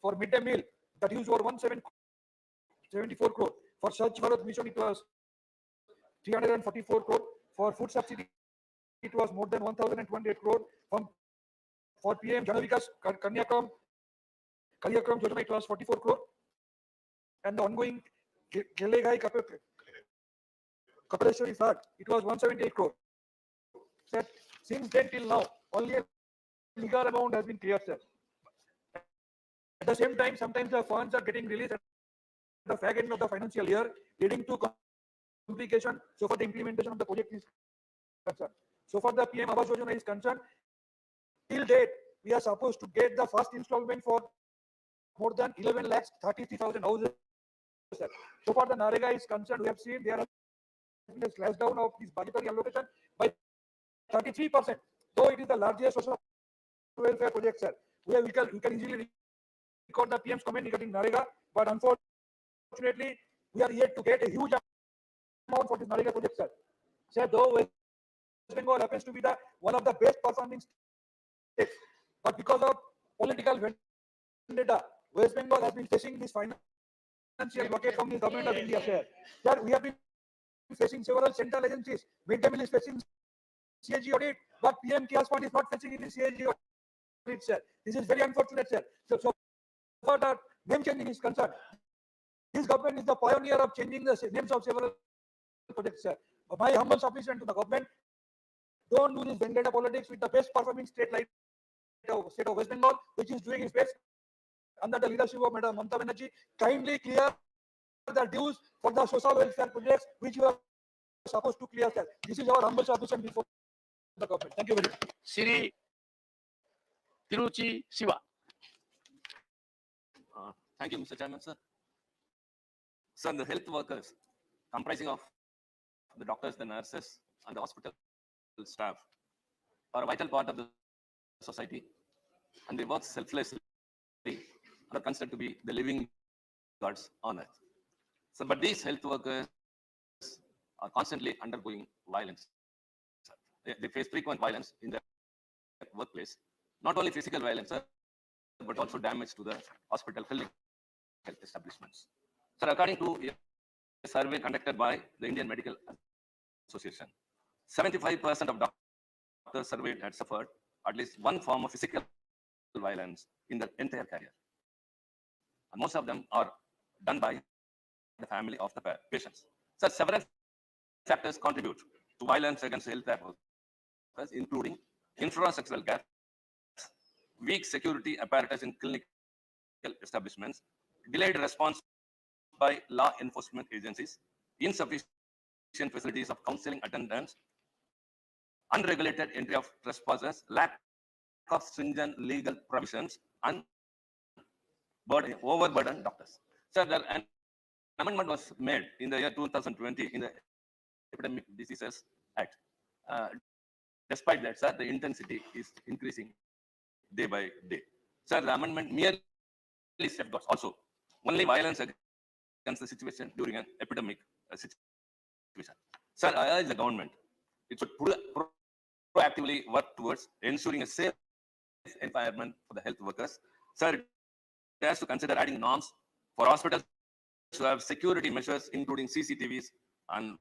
For midday meal, the dues were 174 crore. For Swachh Bharat Mission, it was 344 crore. For food subsidy, it was more than 1,200 crore. For PM Jana Vikas Karyakram Yojana, it was 44 crore. And the ongoing Gelegai Kapareshwari flood, it was 178 crore. Sir, since then till now, only a meager amount has been cleared, sir. At the same time, sometimes the funds are getting released at the fag end of the financial year, leading to complication. So for the implementation of the project is concerned. So for the PM Awas Yojana is concerned, till date, we are supposed to get the first installment for more than 11,33,000 houses. Sir. So far the Narendra is concerned, we have seen there has been a slash down of this budgetary allocation by 33%. Though it is the largest social welfare project, sir. We can easily record the PM's comment regarding Narendra, but unfortunately, we are yet to get a huge amount for this Narendra project, sir. Sir, though West Bengal happens to be one of the best performing states, but because of political vendetta, West Bengal has been facing this financial bucket from the government of India, sir. Sir, we have been facing several central agencies. Midday meal is facing CAG audit, but PM Cares Fund is not facing any CAG audit, sir. This is very unfortunate, sir. So far the name changing is concerned, this government is the pioneer of changing the names of several projects, sir. My humble submission to the government, don't do this vendetta politics with the best performing state like state of West Bengal, which is doing its best under the leadership of Madam Mamata Banerjee. Kindly clear the dues for the social welfare projects which you are supposed to clear, sir. This is our humble submission before the government. Thank you very much. Sri Tiruchi Siva. Thank you, Mr. Chairman, sir. Sir, the health workers comprising of the doctors, the nurses, and the hospital staff are a vital part of the society, and they work selflessly and are considered to be the living gods on earth. So, but these health workers are constantly undergoing violence. They face frequent violence in their workplace, not only physical violence, sir, but also damage to the hospital health establishments. So, according to a survey conducted by the Indian Medical Association, 75% of doctors surveyed had suffered at least one form of physical violence in their entire career. And most of them are done by the family of the patients. So, several factors contribute to violence against health workers, including infrastructural gaps, weak security apparatus in clinical establishments, delayed response by law enforcement agencies, insufficient facilities of counseling attendance, unregulated entry of trespassers, lack of stringent legal provisions, and overburdened doctors. So an amendment was made in the year 2020 in the Epidemic Diseases Act. Despite that, sir, the intensity is increasing day by day. Sir, the amendment merely safeguards also only violence against the situation during an epidemic situation. Sir, I urge the government, it should proactively work towards ensuring a safe environment for the health workers. Sir, it has to consider adding norms for hospitals to have security measures, including CCTVs and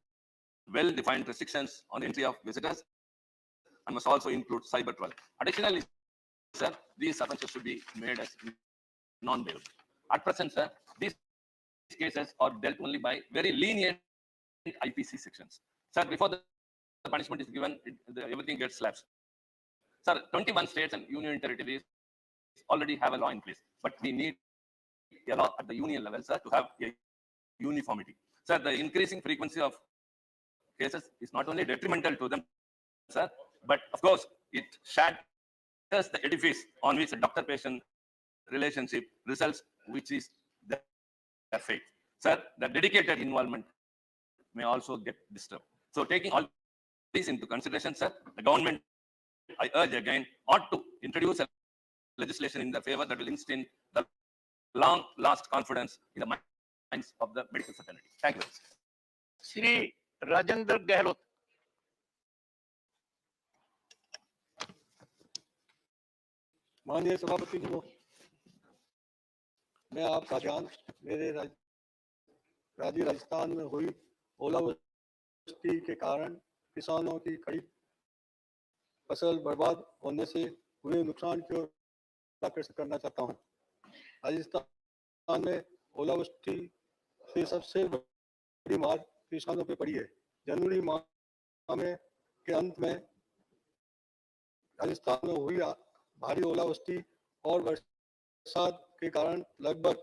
well-defined restrictions on the entry of visitors, and must also include cyber travel. Additionally, sir, these offences should be made as non-bailable. At present, sir, these cases are dealt only by very lenient IPC sections. Sir, before the punishment is given, everything gets lapsed. Sir, 21 states and union territories already have a law in place, but we need a law at the union level, sir, to have a uniformity. Sir, the increasing frequency of cases is not only detrimental to them, sir, but of course, it shatters the edifice on which the doctor-patient relationship results, which is their faith. Sir, the dedicated involvement may also get disturbed. So taking all these into consideration, sir, the government, I urge again, ought to introduce a legislation in their favor that will instill the long-last confidence in the minds of the medical fraternity. Thank you. Shri Rajendra Gehlot. माननीय सभापति जी को मैं आपका ध्यान मेरे राज्य राजस्थान में हुई ओलावृष्टि के कारण किसानों की कड़ी फसल बर्बाद होने से हुए नुकसान की ओर आकर्षित करना चाहता हूं। राजस्थान में ओलावृष्टि से सबसे बड़ी मार किसानों पे पड़ी है। जनवरी माह में के अंत में राजस्थान में हुई भारी ओलावृष्टि और बरसात के कारण लगभग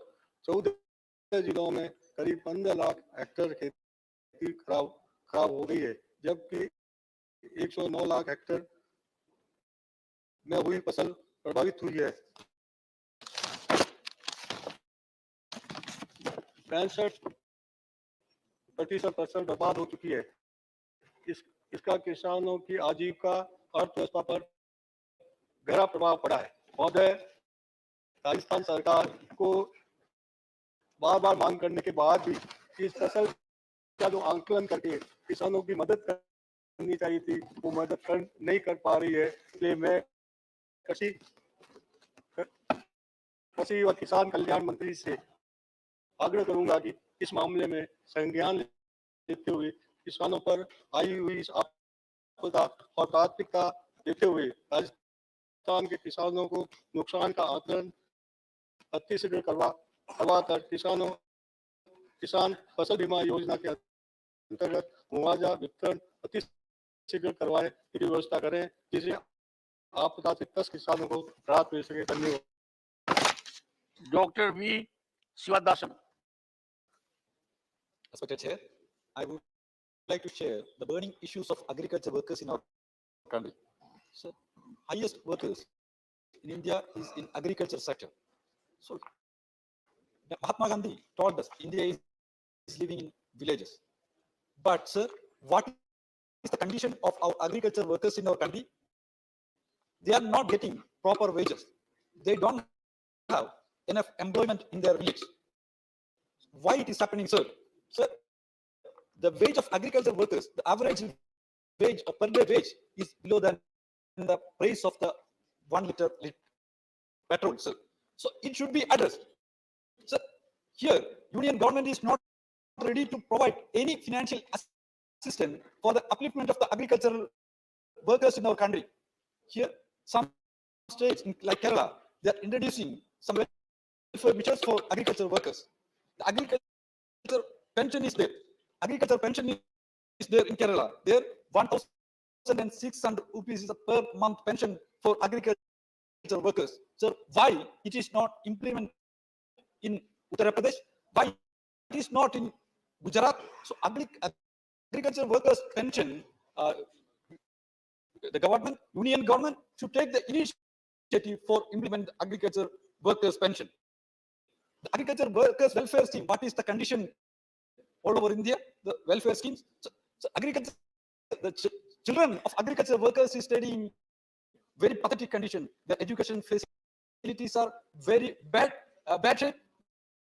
14 जिलों में करीब 15 लाख हेक्टेयर खेती खराब हो गई है, जबकि 109 लाख हेक्टेयर में हुई फसल प्रभावित हुई है। 65% फसल बर्बाद हो चुकी है। इसका किसानों की आजीविका अर्थव्यवस्था पर गहरा प्रभाव पड़ा है। महोदय, राजस्थान सरकार को बार बार मांग करने के बाद भी इस फसल का जो आंकलन करके किसानों की मदद करनी चाहिए थी, वो मदद नहीं कर पा रही है। इसलिए मैं कृषि और किसान कल्याण मंत्री से आग्रह करूंगा कि इस मामले में संज्ञान लेते हुए किसानों पर आई हुई इस आपदा और प्राथमिकता देते हुए राजस्थान के किसानों को नुकसान का आकलन अतिशीघ्र करवाकर किसान फसल बीमा योजना के अंतर्गत मुआवजा वितरण अतिशीघ्र करवाए की व्यवस्था करें, जिससे आपदा से 10 किसानों को राहत मिल सके। धन्यवाद। Dr. V. Sivadasan. Respected Chair, I would like to share the burning issues of agriculture workers in our country. So, highest workers in India is in agriculture sector. So, Mahatma Gandhi told us India is living in villages. But sir, what is the condition of our agriculture workers in our country? They are not getting proper wages. They don't have enough employment in their village. Why it is happening, sir? Sir, the wage of agriculture workers, the average wage or per day wage is below than the price of the 1 liter petrol, sir. So it should be addressed. Sir, here, union government is not ready to provide any financial assistance for the upliftment of the agricultural workers in our country. Here, some states like Kerala, they are introducing some welfare measures for agricultural workers. The agriculture pension is there. Agriculture pension is there in Kerala. There, 1,600 rupees is a per month pension for agriculture workers. So why it is not implemented in Uttar Pradesh? Why it is not in Gujarat? So agriculture workers pension, the government, union government should take the initiative for implement agriculture workers pension. The agriculture workers welfare scheme, what is the condition all over India? The welfare schemes. So agriculture, the children of agriculture workers is studying very pathetic condition. The education facilities are very bad shape.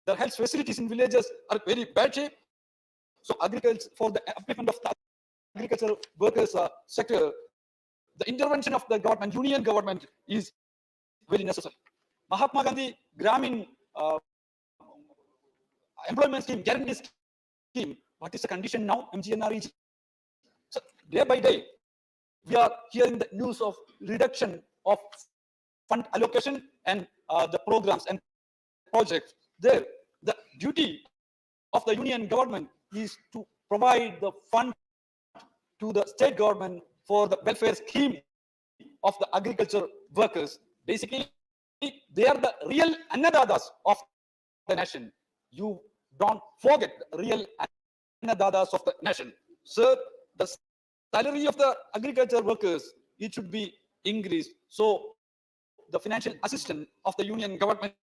The health facilities in villages are very bad shape. So agriculture, for the upliftment of the agriculture workers sector, the intervention of the government, union government is very necessary. Mahatma Gandhi Gramin employment scheme, guarantee scheme, what is the condition now? MGNREG. So day by day, we are hearing the news of reduction of fund allocation and the programs and projects. There, the duty of the union government is to provide the fund to the state government for the welfare scheme of the agriculture workers. Basically, they are the real annadatas of the nation. You don't forget the real annadatas of the nation. Sir, the salary of the agriculture workers, it should be increased. So the financial assistance of the union government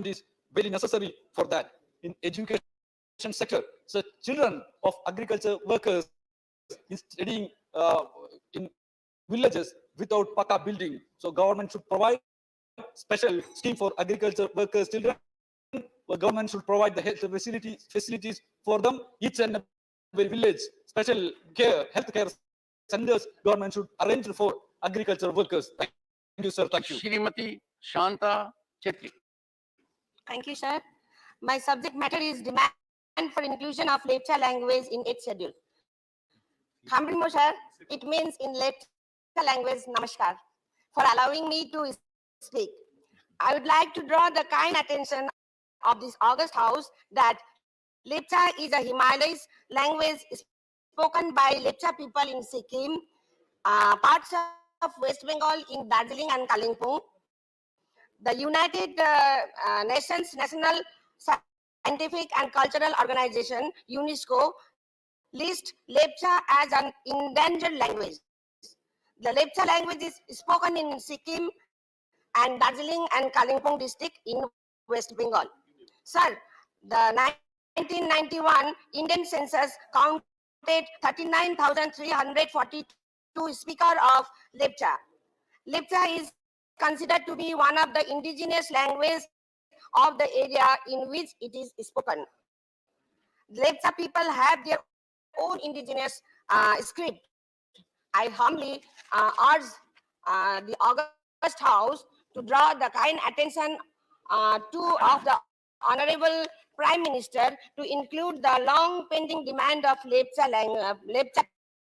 is very necessary for that. In education sector, so children of agriculture workers is studying in villages without paka building. So government should provide special scheme for agriculture workers children. The government should provide the health facilities for them. Each and every village, special care, health care centers, government should arrange for agriculture workers. Thank you, sir. Thank you. Shrimati Shanta Chetri. Thank you, sir. My subject matter is demand for inclusion of Lepcha language in its schedule. Khambrimmo, sir, it means in Lepcha language, namaskar, for allowing me to speak. I would like to draw the kind attention of this august house that Lepcha is a Himalayas language spoken by Lepcha people in Sikkim, parts of West Bengal, in Darjeeling and Kalimpong. The United Nations National Scientific and Cultural Organization, UNESCO, lists Lepcha as an endangered language. The Lepcha language is spoken in Sikkim and Darjeeling and Kalimpong district in West Bengal. Sir, the 1991 Indian census counted 39,342 speakers of Lepcha. Lepcha is considered to be one of the indigenous languages of the area in which it is spoken. Lepcha people have their own indigenous script. I humbly urge the August House to draw the kind attention of the Honorable Prime Minister to include the long pending demand of Lepcha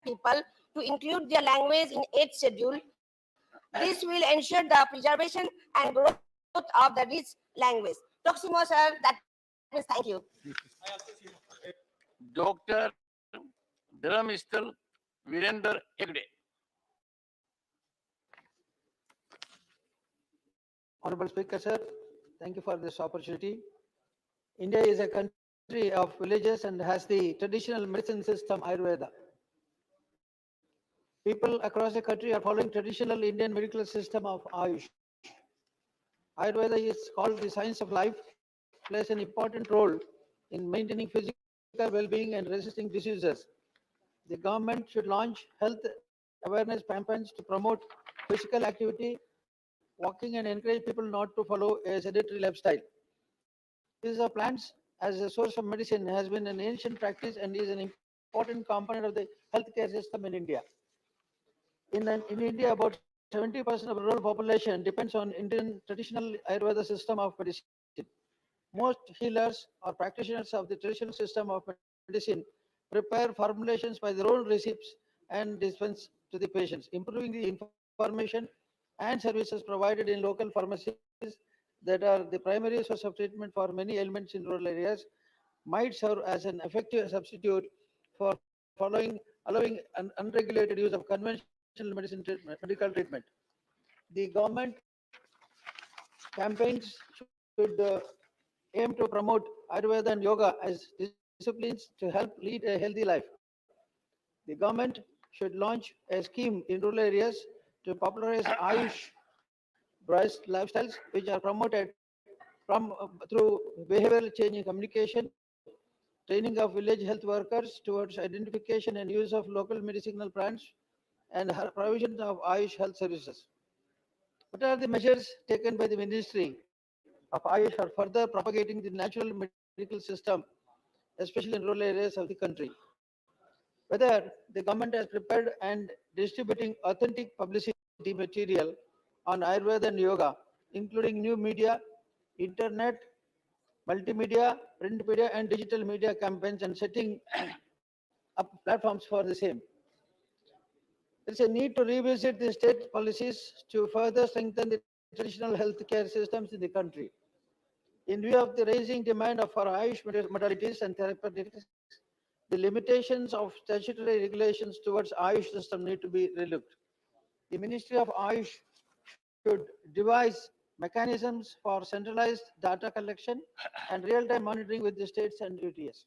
people to include their language in its schedule. This will ensure the preservation and growth of the rich language. Toximo, sir, that means thank you. Dr. Dharamstal Virender Hegde. Honorable Speaker, sir, thank you for this opportunity. India is a country of villages and has the traditional medicine system Ayurveda. People across the country are following traditional Indian medical system of Ayush. Ayurveda is called the science of life, plays an important role in maintaining physical well-being and resisting diseases. The government should launch health awareness campaigns to promote physical activity, walking, and encourage people not to follow a sedentary lifestyle. Use of plants as a source of medicine has been an ancient practice and is an important component of the healthcare system in India. In India, about 70% of the rural population depends on Indian traditional Ayurveda system of medicine. Most healers or practitioners of the traditional system of medicine prepare formulations by their own recipes and dispense to the patients, improving the information and services provided in local pharmacies that are the primary source of treatment for many ailments in rural areas might serve as an effective substitute for allowing an unregulated use of conventional medical treatment. The government campaigns should aim to promote Ayurveda and Yoga as disciplines to help lead a healthy life. The government should launch a scheme in rural areas to popularize Ayush-based lifestyles, which are promoted through behavioral change in communication, training of village health workers towards identification and use of local medicinal plants, and provision of Ayush health services. What are the measures taken by the Ministry of Ayush for further propagating the natural medical system, especially in rural areas of the country? Whether the government has prepared and distributing authentic publicity material on Ayurveda and Yoga, including new media, internet, multimedia, print media, and digital media campaigns, and setting up platforms for the same. There is a need to revisit the state policies to further strengthen the traditional healthcare systems in the country. In view of the rising demand for Ayush modalities and therapeutics, the limitations of statutory regulations towards Ayush system need to be relooked. The Ministry of Ayush should devise mechanisms for centralized data collection and real-time monitoring with the states and UTS.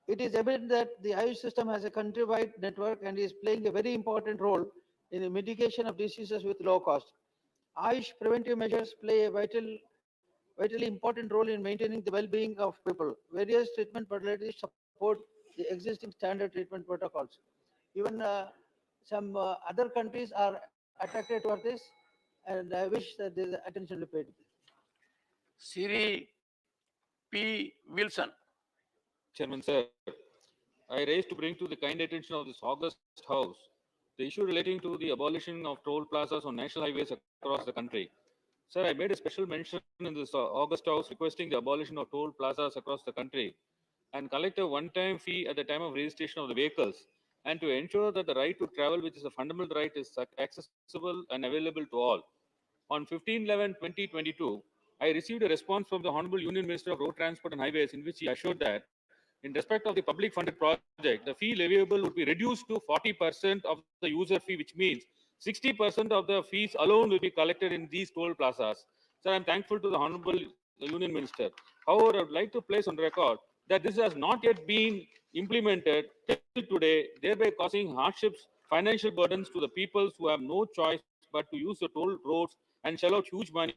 It is evident that the Ayush system has a country-wide network and is playing a very important role in the mitigation of diseases with low cost. Ayush preventive measures play a vitally important role in maintaining the well-being of people. Various treatment modalities support the existing standard treatment protocols. Even some other countries are attracted toward this, and I wish that there is attention to paid. Siri P. Wilson. Chairman, sir, I raise to bring to the kind attention of this August House the issue relating to the abolition of toll plazas on national highways across the country. Sir, I made a special mention in this August House requesting the abolition of toll plazas across the country and collect a one-time fee at the time of registration of the vehicles, and to ensure that the right to travel, which is a fundamental right, is accessible and available to all. On 15/11/2022, I received a response from the Honorable Union Minister of Road Transport and Highways in which he assured that in respect of the public funded project, the fee leviable would be reduced to 40% of the user fee, which means 60% of the fees alone will be collected in these toll plazas. Sir, I'm thankful to the Honorable Union Minister. However, I would like to place on record that this has not yet been implemented till today, thereby causing hardships, financial burdens to the peoples who have no choice but to use the toll roads and shell out huge money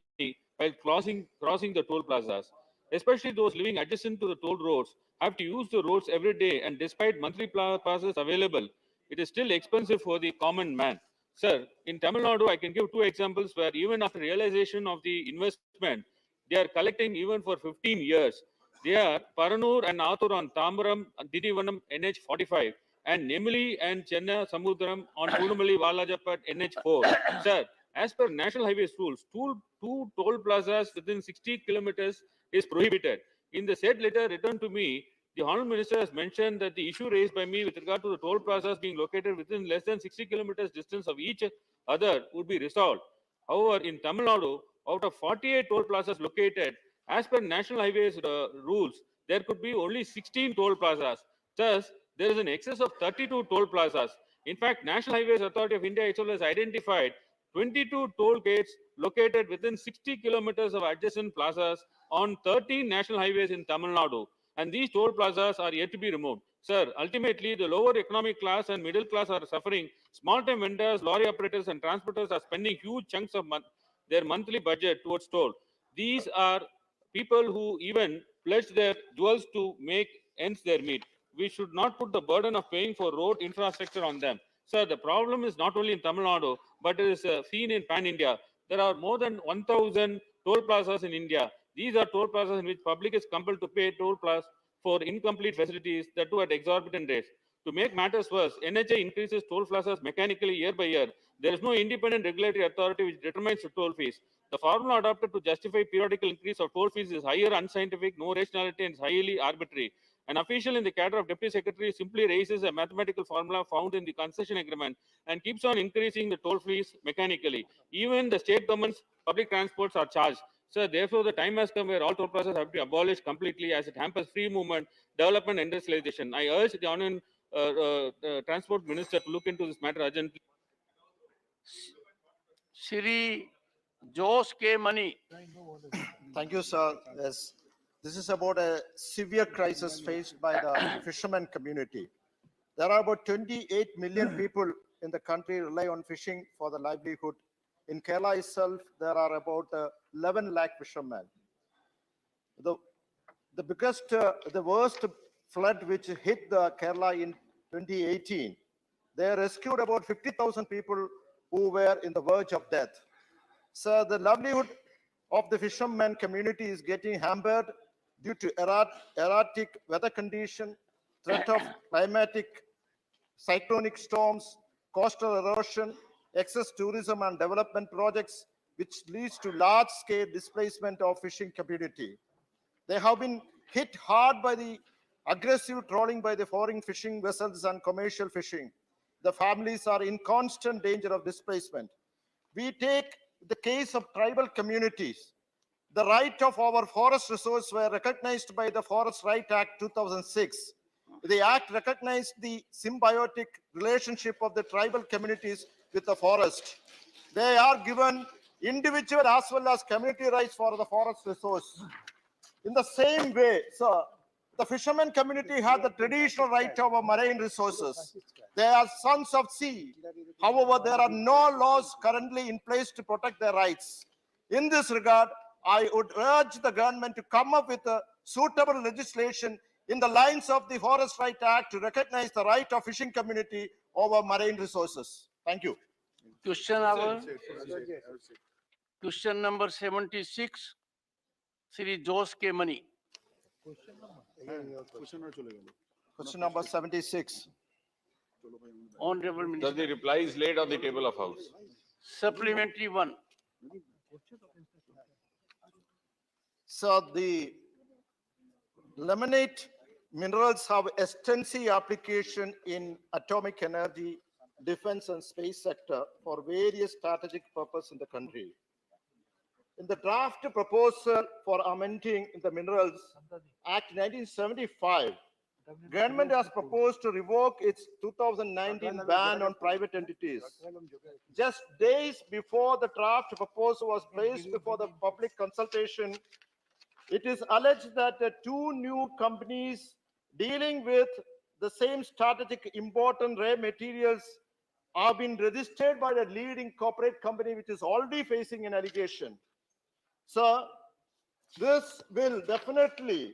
while crossing the toll plazas. Especially those living adjacent to the toll roads have to use the roads every day, and despite monthly passes available, it is still expensive for the common man. Sir, in Tamil Nadu, I can give two examples where even after realization of the investment, they are collecting even for 15 years. They are Paranur and Athur on Tambaram, Didivanam NH 45, and Nemili and Chenna Samudram on Purumali Valajapat NH 4. Sir, as per National Highways rules, two toll plazas within 60 kilometers is prohibited. In the said letter returned to me, the Honorable Minister has mentioned that the issue raised by me with regard to the toll plazas being located within less than 60 kilometers distance of each other would be resolved. However, in Tamil Nadu, out of 48 toll plazas located, as per National Highways rules, there could be only 16 toll plazas. Thus, there is an excess of 32 toll plazas. In fact, National Highways Authority of India itself has identified 22 toll gates located within 60 kilometers of adjacent plazas on 13 national highways in Tamil Nadu. And these toll plazas are yet to be removed. Sir, ultimately, the lower economic class and middle class are suffering. Small-time vendors, lorry operators, and transporters are spending huge chunks of their monthly budget towards toll. These are people who even pledge their jewels to make ends their meet. We should not put the burden of paying for road infrastructure on them. Sir, the problem is not only in Tamil Nadu, but it is seen in pan-India. There are more than 1,000 toll plazas in India. These are toll plazas in which public is compelled to pay toll plazas for incomplete facilities that do at exorbitant rates. To make matters worse, NHA increases toll plazas mechanically year by year. There is no independent regulatory authority which determines the toll fees. The formula adopted to justify periodical increase of toll fees is higher unscientific, no rationality, and is highly arbitrary. An official in the cadre of Deputy Secretary simply raises a mathematical formula found in the concession agreement and keeps on increasing the toll fees mechanically. Even the state government's public transports are charged. So therefore, the time has come where all toll plazas have to be abolished completely as it hampers free movement, development, and industrialization. I urge the Honourable Transport Minister to look into this matter urgently. Siri Jose K. Money. Thank you, sir. Yes, this is about a severe crisis faced by the fishermen community. There are about 28 million people in the country rely on fishing for the livelihood. In Kerala itself, there are about 11 lakh fishermen. The biggest, the worst flood which hit the Kerala in 2018, they rescued about 50,000 people who were in the verge of death. So the livelihood of the fishermen community is getting hampered due to erratic weather condition, threat of climatic cyclonic storms, coastal erosion, excess tourism and development projects, which leads to large-scale displacement of fishing community. They have been hit hard by the aggressive trawling by the foreign fishing vessels and commercial fishing. The families are in constant danger of displacement. We take the case of tribal communities. The right of our forest resources were recognized by the Forest Right Act 2006. The act recognized the symbiotic relationship of the tribal communities with the forest. They are given individual as well as community rights for the forest resource. In the same way, sir, the fishermen community had the traditional right over marine resources. They are sons of sea. However, there are no laws currently in place to protect their rights. In this regard, I would urge the government to come up with a suitable legislation in the lines of the Forest Right Act to recognize the right of fishing community over marine resources. Thank you. Question number 76, Sri Jose K. Mani. Question number 76. Honorable Sir, Minister. the reply is laid on the table of House. Supplementary 1. So the laminate minerals have extensive application in atomic energy, defense and space sector for various strategic purposes in the country. In the draft proposal for amending the Minerals Act 1975, government has proposed to revoke its 2019 ban on private entities. Just days before the draft proposal was placed before the public consultation, it is alleged that the two new companies dealing with the same strategic important rare materials have been registered by the leading corporate company, which is already facing an allegation. So this will definitely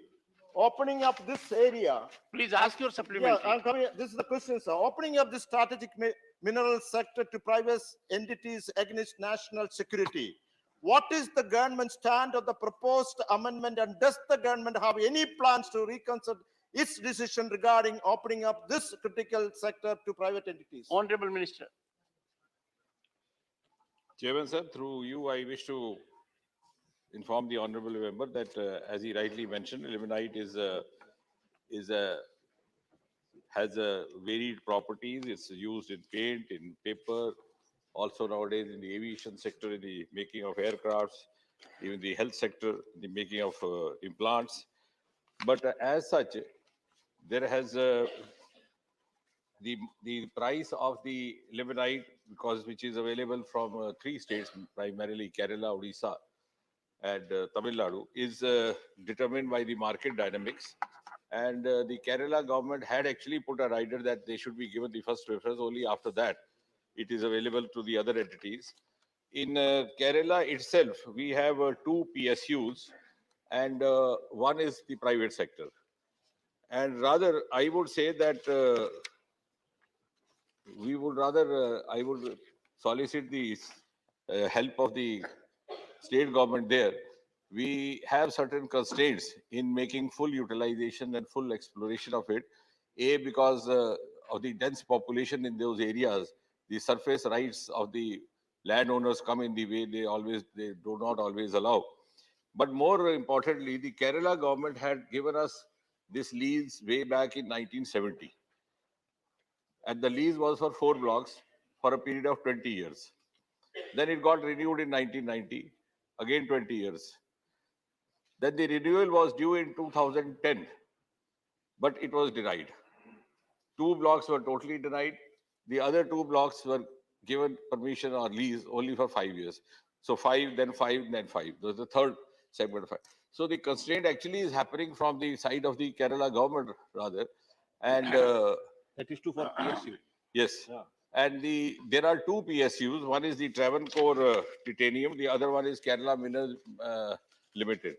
opening up this area. Please ask your supplementary. Yeah, I'm coming. This is the question, sir. Opening up the strategic mineral sector to private entities against national security. What is the government stand on the proposed amendment, and does the government have any plans to reconsider its decision regarding opening up this critical sector to private entities? Honorable Minister. Chairman, sir, through you, I wish to inform the honorable member that, as he rightly mentioned, ilmenite has varied properties. It's used in paint, in paper, also nowadays in the aviation sector, in the making of aircrafts, even the health sector, the making of implants. But as such, there has the price of the ilmenite, because which is available from 3 states, primarily Kerala, Odisha, and Tamil Nadu, is determined by the market dynamics. And the Kerala government had actually put a rider that they should be given the first preference. Only after that, it is available to the other entities. In Kerala itself, we have 2 PSUs, and one is the private sector. And rather, I would say that I would solicit the help of the state government there. We have certain constraints in making full utilization and full exploration of it. A, because of the dense population in those areas, the surface rights of the landowners come in the way they do not always allow. But more importantly, the Kerala government had given us this lease way back in 1970. And the lease was for 4 blocks for a period of 20 years. Then it got renewed in 1990, again 20 years. Then the renewal was due in 2010, but it was denied. 2 blocks were totally denied. The other 2 blocks were given permission or lease only for 5 years. So 5, then 5, then 5. There's the third segment of 5. So the constraint actually is happening from the side of the Kerala government rather. And that is true for PSU. Yes. Yeah. And there are 2 PSUs. One is the Travancore Titanium. The other one is Kerala Minerals Limited.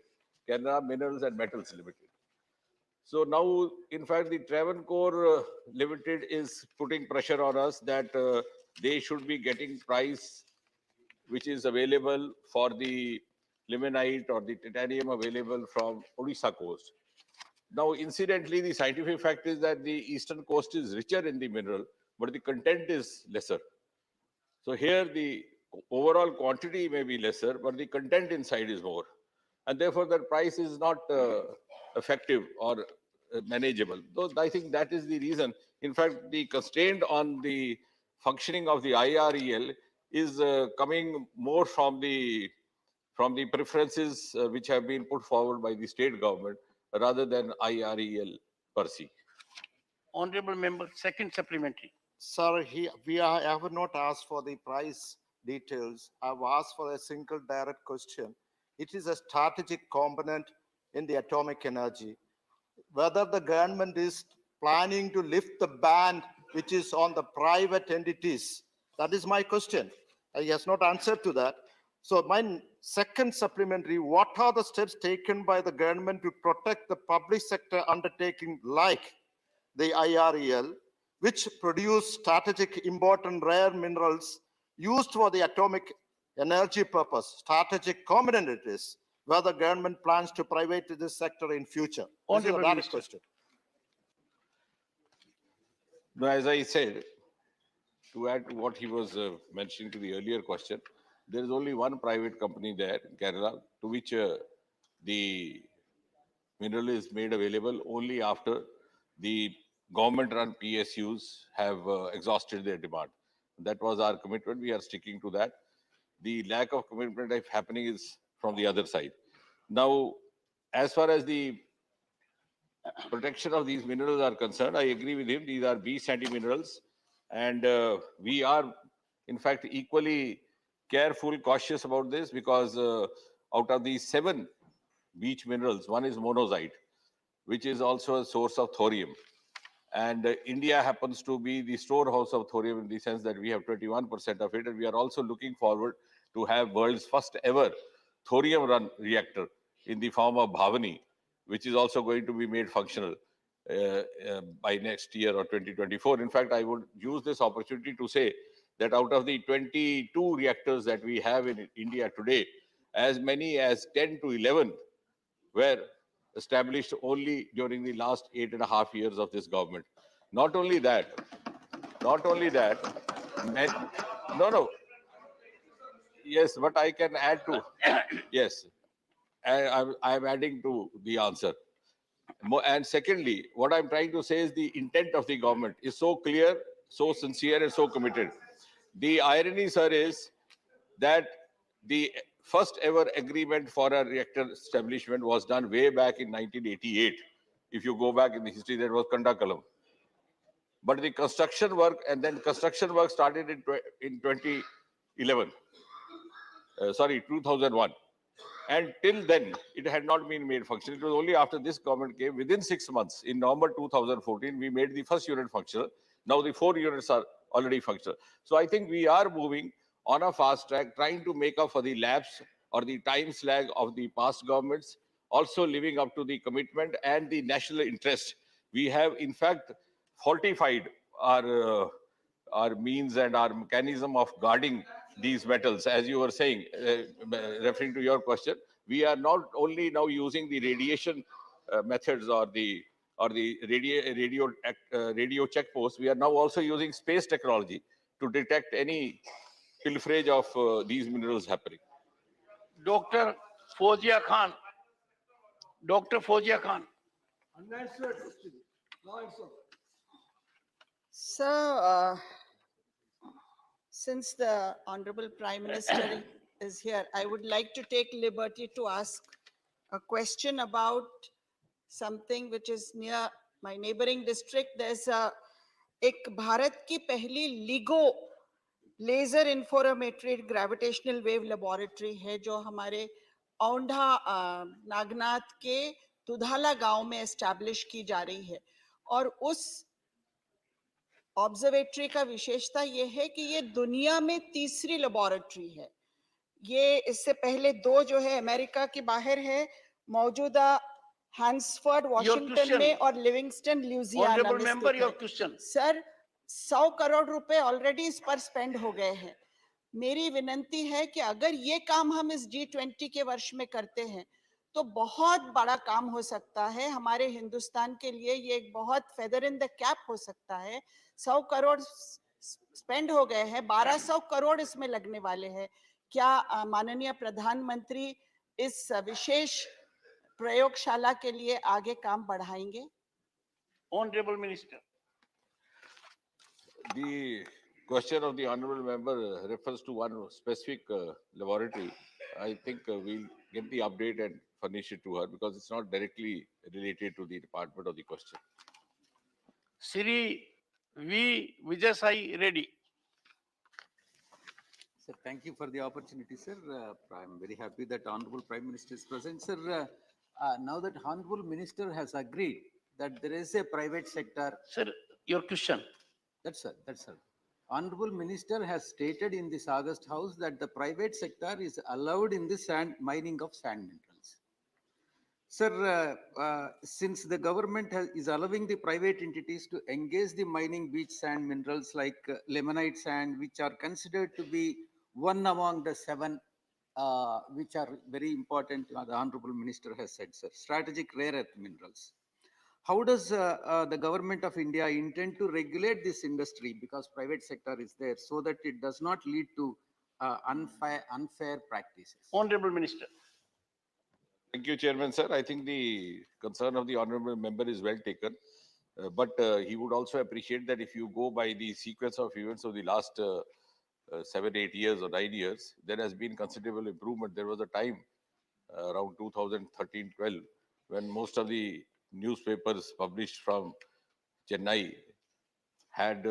Kerala Minerals and Metals Limited. So now, in fact, the Travancore Limited is putting pressure on us that they should be getting price which is available for the limonite or the titanium available from Odisha coast. Now, incidentally, the scientific fact is that the eastern coast is richer in the mineral, but the content is lesser. So here the overall quantity may be lesser, but the content inside is more. And therefore, the price is not effective or manageable. So I think that is the reason. In fact, the constraint on the functioning of the IREL is coming more from the preferences which have been put forward by the state government rather than IREL per se. Honorable member, second supplementary. Sir, I have not asked for the price details. I've asked for a single direct question. It is a strategic component in the atomic energy. Whether the government is planning to lift the ban which is on the private entities. That is my question. He has not answered to that. So my second supplementary, what are the steps taken by the government to protect the public sector undertaking like the IREL, which produce strategic important rare minerals used for the atomic energy purpose, strategic component it is, whether government plans to private this sector in future? This is a Honorable direct Minister. question. No, as I said, to add to what he was mentioning to the earlier question, there is only one private company there in Kerala to which the mineral is made available only after the government-run PSUs have exhausted their demand. That was our commitment. We are sticking to that. The lack of commitment if happening is from the other side. Now, as far as the protection of these minerals are concerned, I agree with him. These are B sandy minerals, and we are, in fact, equally careful, cautious about this because out of these 7 beach minerals, one is monazite, which is also a source of thorium. And India happens to be the storehouse of thorium in the sense that we have 21% of it, and we are also looking forward to have world's first ever thorium-run reactor in the form of Bhavani, which is also going to be made functional by next year or 2024. In fact, I would use this opportunity to say that out of the 22 reactors that we have in India today, as many as 10 to 11 were established only during the last 8.5 years of this government. Not only that, no, yes, but I can add to, yes, I'm adding to the answer. And secondly, what I'm trying to say is the intent of the government is so clear, so sincere, and so committed. The irony, sir, is that the first ever agreement for a reactor establishment was done way back in 1988. If you go back in the history, that was Kandakalam. But the construction work, and then construction work started in 2011. 2001. And till then, it had not been made functional. It was only after this government came, within 6 months, in November 2014, we made the first unit functional. Now the 4 units are already functional. So I think we are moving on a fast track, trying to make up for the lapse or the time slag of the past governments, also living up to the commitment and the national interest. We have, in fact, fortified our means and our mechanism of guarding these metals, as you were saying, referring to your question. We are not only now using the radiation methods or the radio checkposts. We are now also using space technology to detect any pilferage of these minerals happening. Dr. Fozia Khan. Dr. Fozia Khan. Unanswered question. No answer. Sir, since the Honorable Prime Minister is here, I would like to take liberty to ask a question about something which is near my neighboring district. There's एक भारत की पहली LIGO laser interferometry gravitational wave laboratory है जो हमारे औंढा नागनाथ के दुधाला गांव में एस्टैब्लिश की जा रही है और उस ऑब्जर्वेटरी का विशेषता ये है कि ये दुनिया में तीसरी लेबोरेटरी है। ये इससे पहले 2 जो है अमेरिका के बाहर है, मौजूदा हैंसफोर्ड वॉशिंगटन में और लिविंगस्टन ल्यूजियाना में स्थित है। सर 100 करोड़ रुपए ऑलरेडी इस पर स्पेंड हो गए हैं। मेरी विनंती है कि अगर ये काम हम इस G20 के वर्ष में करते हैं तो बहुत बड़ा काम हो सकता है हमारे हिंदुस्तान के लिए। ये एक बहुत फेदर इन द कैप हो सकता है। 100 करोड़ स्पेंड हो गए हैं, 1200 करोड़ इसमें लगने वाले हैं। क्या माननीय प्रधानमंत्री इस विशेष प्रयोगशाला के लिए आगे काम बढ़ाएंगे? Honorable Minister. The question of the honorable member refers to one specific laboratory. I think we'll get the update and furnish it to her because it's not directly related to the department of the question. Sri V. Vijay Reddy. Sir, thank you for the opportunity, sir. I'm very happy that Honorable Prime Minister is present. Sir, now that Honorable Minister has agreed that there is a private sector. Sir, your question. That's sir. That's sir. Honorable Minister has stated in this August House that the private sector is allowed in the mining of sand minerals. Sir, since the government is allowing the private entities to engage the mining beach sand minerals like limonite sand, which are considered to be one among the seven, which are very important, the Honorable Minister has said, sir, strategic rare earth minerals. How does the government of India intend to regulate this industry, because private sector is there, so that it does not lead to unfair practices? Honorable Minister. Thank you, Chairman, sir. I think the concern of the honorable member is well taken. But he would also appreciate that if you go by the sequence of events of the last 7, 8 years or 9 years, there has been considerable improvement. There was a time around 2013-12 when most of the newspapers published from Chennai had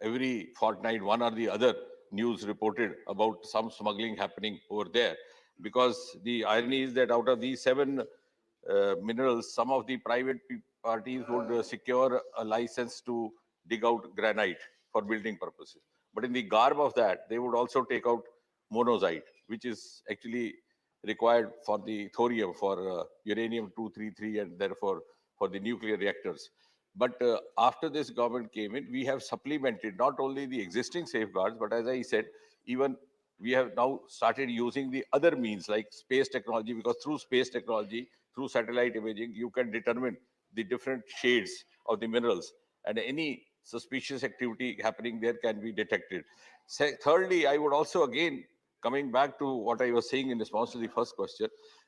every fortnight one or the other news reported about some smuggling happening over there. Because the irony is that out of these 7 minerals, some of the private parties would secure a license to dig out granite for building purposes. But in the garb of that, they would also take out monazite, which is actually required for the thorium, for uranium-233, and therefore for the nuclear reactors. But after this government came in, we have supplemented not only the existing safeguards, but as I said, even we have now started using the other means like space technology, because through space technology, through satellite imaging, you can determine the different shades of the minerals, and any suspicious activity happening there can be detected. Thirdly, I would also, again, coming back to what I was saying in response to the first question,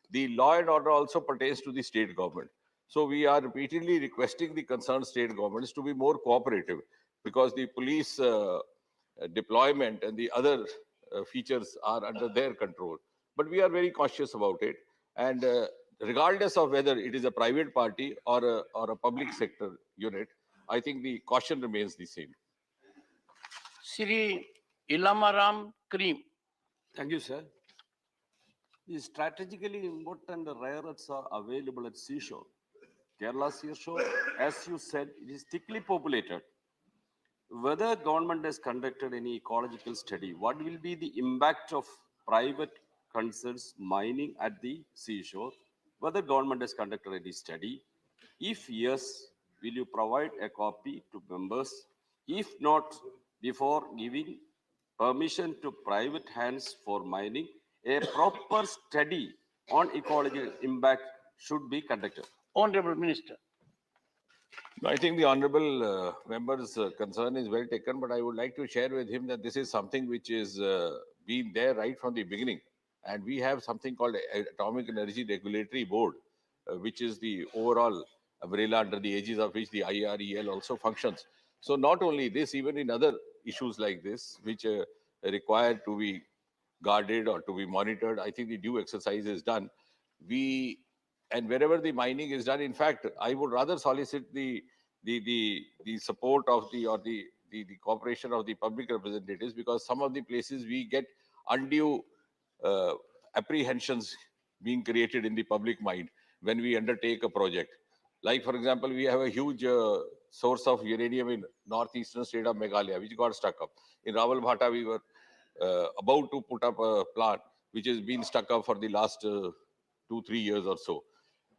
the law and order also pertains to the state government. So we are repeatedly requesting the concerned state governments to be more cooperative, because the police deployment and the other features are under their control. But we are very cautious about it. And regardless of whether it is a private party or a public sector unit, I think the caution remains the same. Sri Ilamaram Karim. Thank you, sir. The strategically important rare earths are available at seashore. Kerala seashore, as you said, it is thickly populated. Whether government has conducted any ecological study, what will be the impact of private concerns mining at the seashore? Whether government has conducted any study? If yes, will you provide a copy to members? If not, before giving permission to private hands for mining, a proper study on ecological impact should be conducted. Honorable Minister. I think the honorable member's concern is well taken, but I would like to share with him that this is something which is been there right from the beginning. And we have something called Atomic Energy Regulatory Board, which is the overall umbrella under the aegis of which the IREL also functions. So not only this, even in other issues like this, which require to be guarded or to be monitored, I think the due exercise is done. And wherever the mining is done, in fact, I would rather solicit the support of the cooperation of the public representatives, because some of the places we get undue apprehensions being created in the public mind when we undertake a project. Like, for example, we have a huge source of uranium in northeastern state of Meghalaya, which got stuck up. In Rawalbhata, we were about to put up a plant which has been stuck up for the last 2-3 years or so.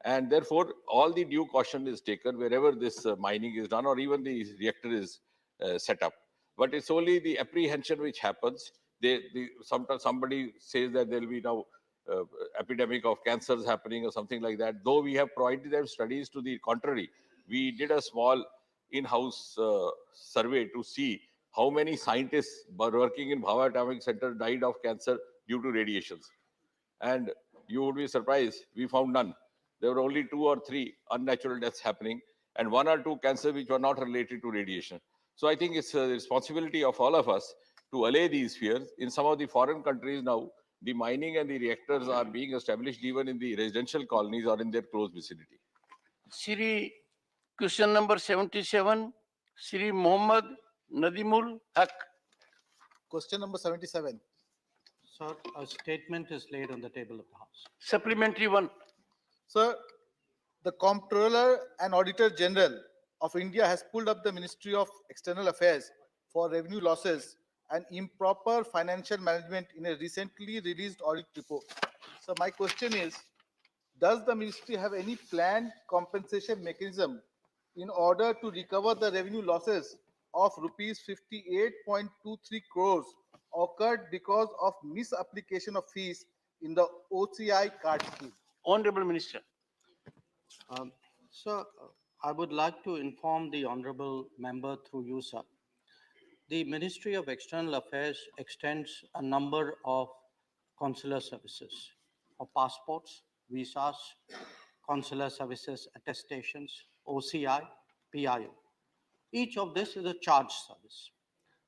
And therefore, all the due caution is taken wherever this mining is done, or even the reactor is set up. But it's only the apprehension which happens. Sometimes somebody says that there will be now epidemic of cancers happening or something like that. Though we have provided them studies to the contrary, we did a small in-house survey to see how many scientists working in Bhava Atomic Center died of cancer due to radiations. And you would be surprised, we found none. There were only 2 or 3 unnatural deaths happening, and 1 or 2 cancers which were not related to radiation. So I think it's a responsibility of all of us to allay these fears. In some of the foreign countries now, the mining and the reactors are being established even in the residential colonies or in their close vicinity. Sri Question number 77, Sri Mohammad Nadimul Haq. Question number 77. Sir, a statement is laid on the table of the House. Supplementary one. Sir, the Comptroller and Auditor General of India has pulled up the Ministry of External Affairs for revenue losses and improper financial management in a recently released audit report. So my question is, does the ministry have any planned compensation mechanism in order to recover the revenue losses of rupees 58.23 crores occurred because of misapplication of fees in the OCI card scheme? Honorable Minister. Sir, I would like to inform the honorable member through you, sir. The Ministry of External Affairs extends a number of consular services for passports, visas, consular services, attestations, OCI, PIO. Each of this is a charged service.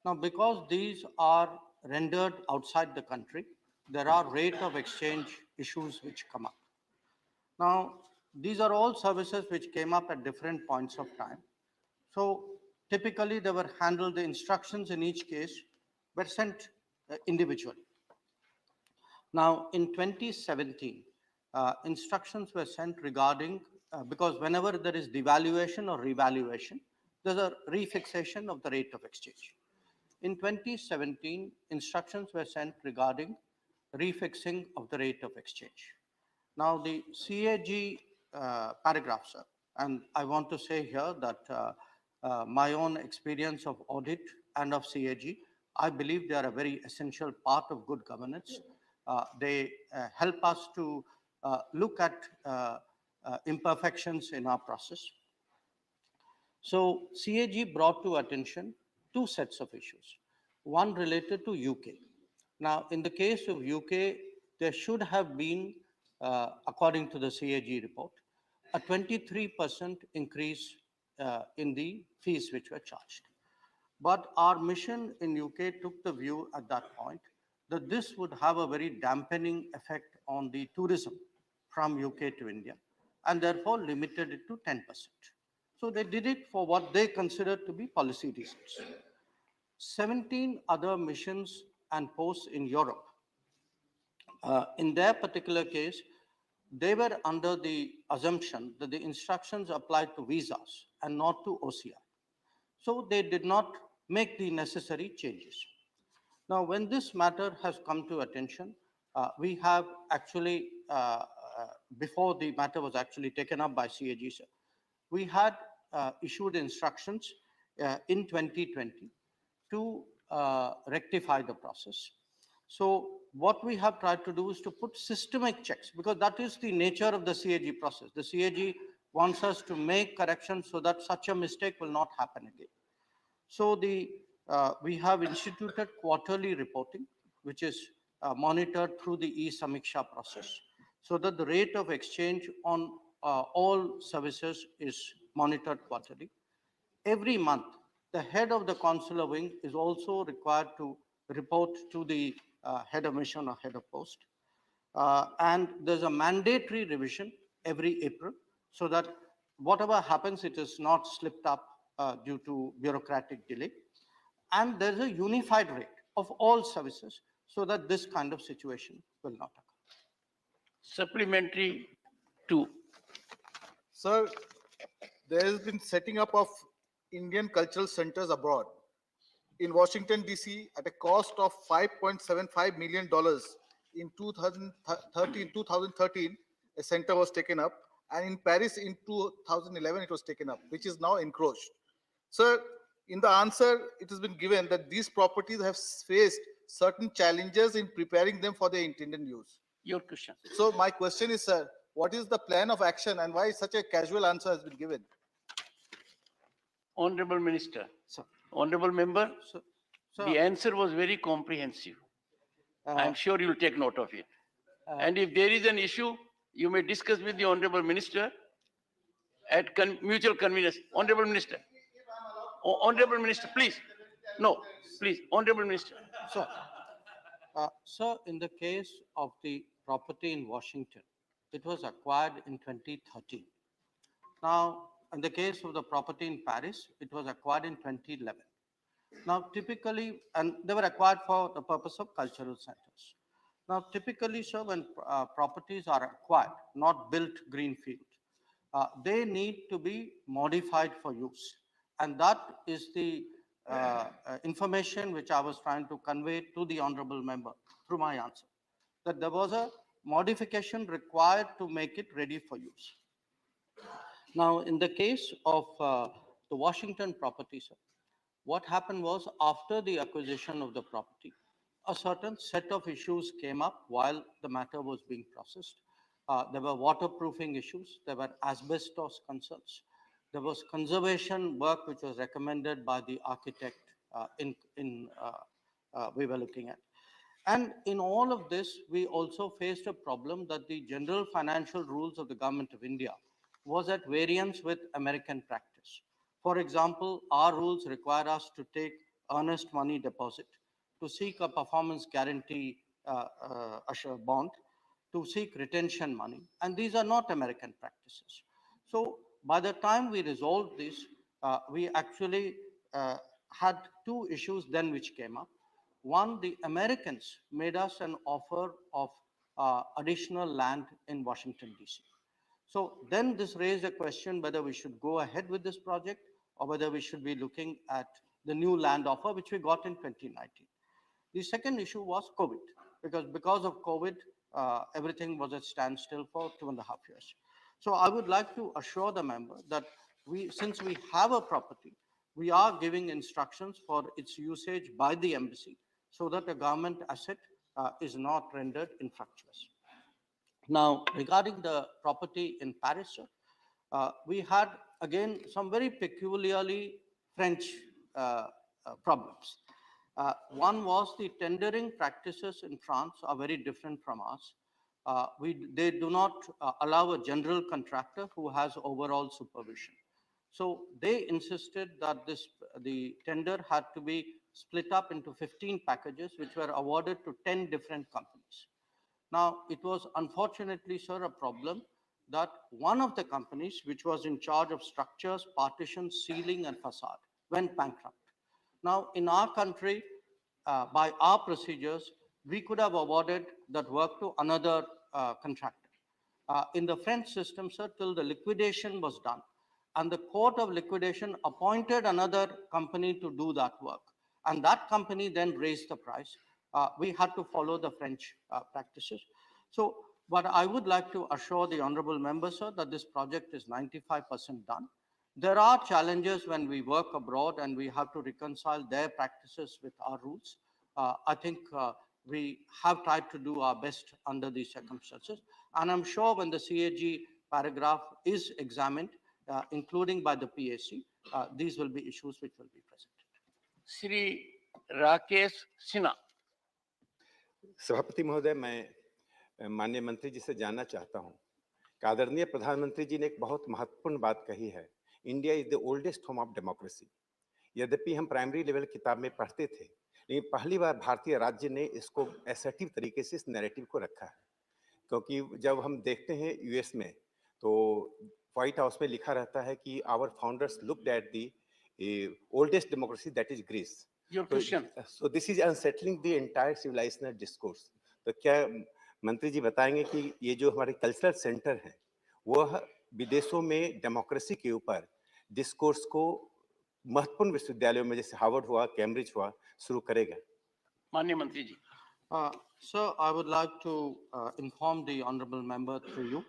Now, because these are rendered outside the country, there are rate of exchange issues which come up. Now, these are all services which came up at different points of time. So typically they were handled, the instructions in each case were sent individually. Now, in 2017, instructions were sent regarding, because whenever there is devaluation or revaluation, there's a refixation of the rate of exchange. In 2017, instructions were sent regarding refixing of the rate of exchange. Now, the CAG paragraph, sir, and I want to say here that my own experience of audit and of CAG, I believe they are a very essential part of good governance. They help us to look at imperfections in our process. So CAG brought to attention two sets of issues. One related to UK. Now, in the case of UK, there should have been, according to the CAG report, a 23% increase in the fees which were charged. But our mission in UK took the view at that point that this would have a very dampening effect on the tourism from UK to India, and therefore limited it to 10%. So they did it for what they considered to be policy reasons. 17 other missions and posts in Europe, in their particular case, they were under the assumption that the instructions applied to visas and not to OCI. So they did not make the necessary changes. Now, when this matter has come to attention, we have actually, before the matter was actually taken up by CAG, sir, we had issued instructions in 2020 to rectify the process. So what we have tried to do is to put systemic checks, because that is the nature of the CAG process. The CAG wants us to make corrections so that such a mistake will not happen again. So we have instituted quarterly reporting, which is monitored through the e-Samiksha process, so that the rate of exchange on all services is monitored quarterly. Every month, the head of the consular wing is also required to report to the head of mission or head of post. And there's a mandatory revision every April, so that whatever happens, it is not slipped up due to bureaucratic delay. And there's a unified rate of all services, so that this kind of situation will not occur. Supplementary 2. Sir, there has been setting up of Indian cultural centers abroad. In Washington, D.C., at a cost of $5.75 million in 2013, a center was taken up, and in Paris in 2011, it was taken up, which is now encroached. Sir, in the answer, it has been given that these properties have faced certain challenges in preparing them for their intended use. Your question. So my question is, sir, what is the plan of action and why such a casual answer has been given? Honorable Minister. Sir. Honorable Member, sir. The answer was very comprehensive. I'm sure you'll take note of it. And if there is an issue, you may discuss with the Honorable Minister at mutual convenience. Honorable Minister. Honorable Minister, please. No, please. Honorable Minister. So, sir, in the case of the property in Washington, it was acquired in 2013. Now, in the case of the property in Paris, it was acquired in 2011. Now, typically, and they were acquired for the purpose of cultural centers. Now, typically, sir, when properties are acquired, not built greenfield, they need to be modified for use. And that is the information which I was trying to convey to the honorable member through my answer, that there was a modification required to make it ready for use. Now, in the case of the Washington property, sir, what happened was after the acquisition of the property, a certain set of issues came up while the matter was being processed. There were waterproofing issues, there were asbestos concerns, there was conservation work which was recommended by the architect we were looking at. And in all of this, we also faced a problem that the general financial rules of the government of India was at variance with American practice. For example, our rules require us to take earnest money deposit, to seek a performance guarantee bond, to seek retention money, and these are not American practices. So by the time we resolved this, we actually had two issues then which came up. One, the Americans made us an offer of additional land in Washington, D.C. So then this raised a question whether we should go ahead with this project or whether we should be looking at the new land offer, which we got in 2019. The second issue was COVID, because of COVID, everything was at standstill for 2.5 years. So I would like to assure the member that since we have a property, we are giving instructions for its usage by the embassy so that a government asset is not rendered infructuous. Now, regarding the property in Paris, sir, we had, again, some very peculiarly French problems. One was the tendering practices in France are very different from us. They do not allow a general contractor who has overall supervision. So they insisted that the tender had to be split up into 15 packages, which were awarded to 10 different companies. Now, it was unfortunately, sir, a problem that one of the companies, which was in charge of structures, partitions, ceiling, and facade, went bankrupt. Now, in our country, by our procedures, we could have awarded that work to another contractor. In the French system, sir, till the liquidation was done, and the court of liquidation appointed another company to do that work, and that company then raised the price. We had to follow the French practices. So, but I would like to assure the honorable member, sir, that this project is 95% done. There are challenges when we work abroad and we have to reconcile their practices with our rules. I think we have tried to do our best under these circumstances. And I'm sure when the CAG paragraph is examined, including by the PAC, these will be issues which will be presented. Sri Rakesh Sinha. सभापति महोदय, मैं माननीय मंत्री जी से जानना चाहता हूं कि आदरणीय प्रधानमंत्री जी ने एक बहुत महत्वपूर्ण बात कही है, India is the oldest home of democracy. यद्यपि हम प्राइमरी लेवल किताब में पढ़ते थे, लेकिन पहली बार भारतीय राज्य ने इसको असर्टिव तरीके से इस नैरेटिव को रखा है। क्योंकि जब हम देखते हैं यूएस में, तो व्हाइट हाउस में लिखा रहता है कि our founders looked at the oldest democracy, that is Greece. So this is unsettling the entire civilizational discourse. तो क्या मंत्री जी बताएंगे कि ये जो हमारे कल्चरल सेंटर है, वह विदेशों में डेमोक्रेसी के ऊपर डिस्कोर्स को महत्वपूर्ण विश्वविद्यालयों में जैसे हार्वर्ड हुआ, कैम्ब्रिज हुआ, शुरू करेगा? माननीय मंत्री जी। Sir, I would like to inform the honorable member through you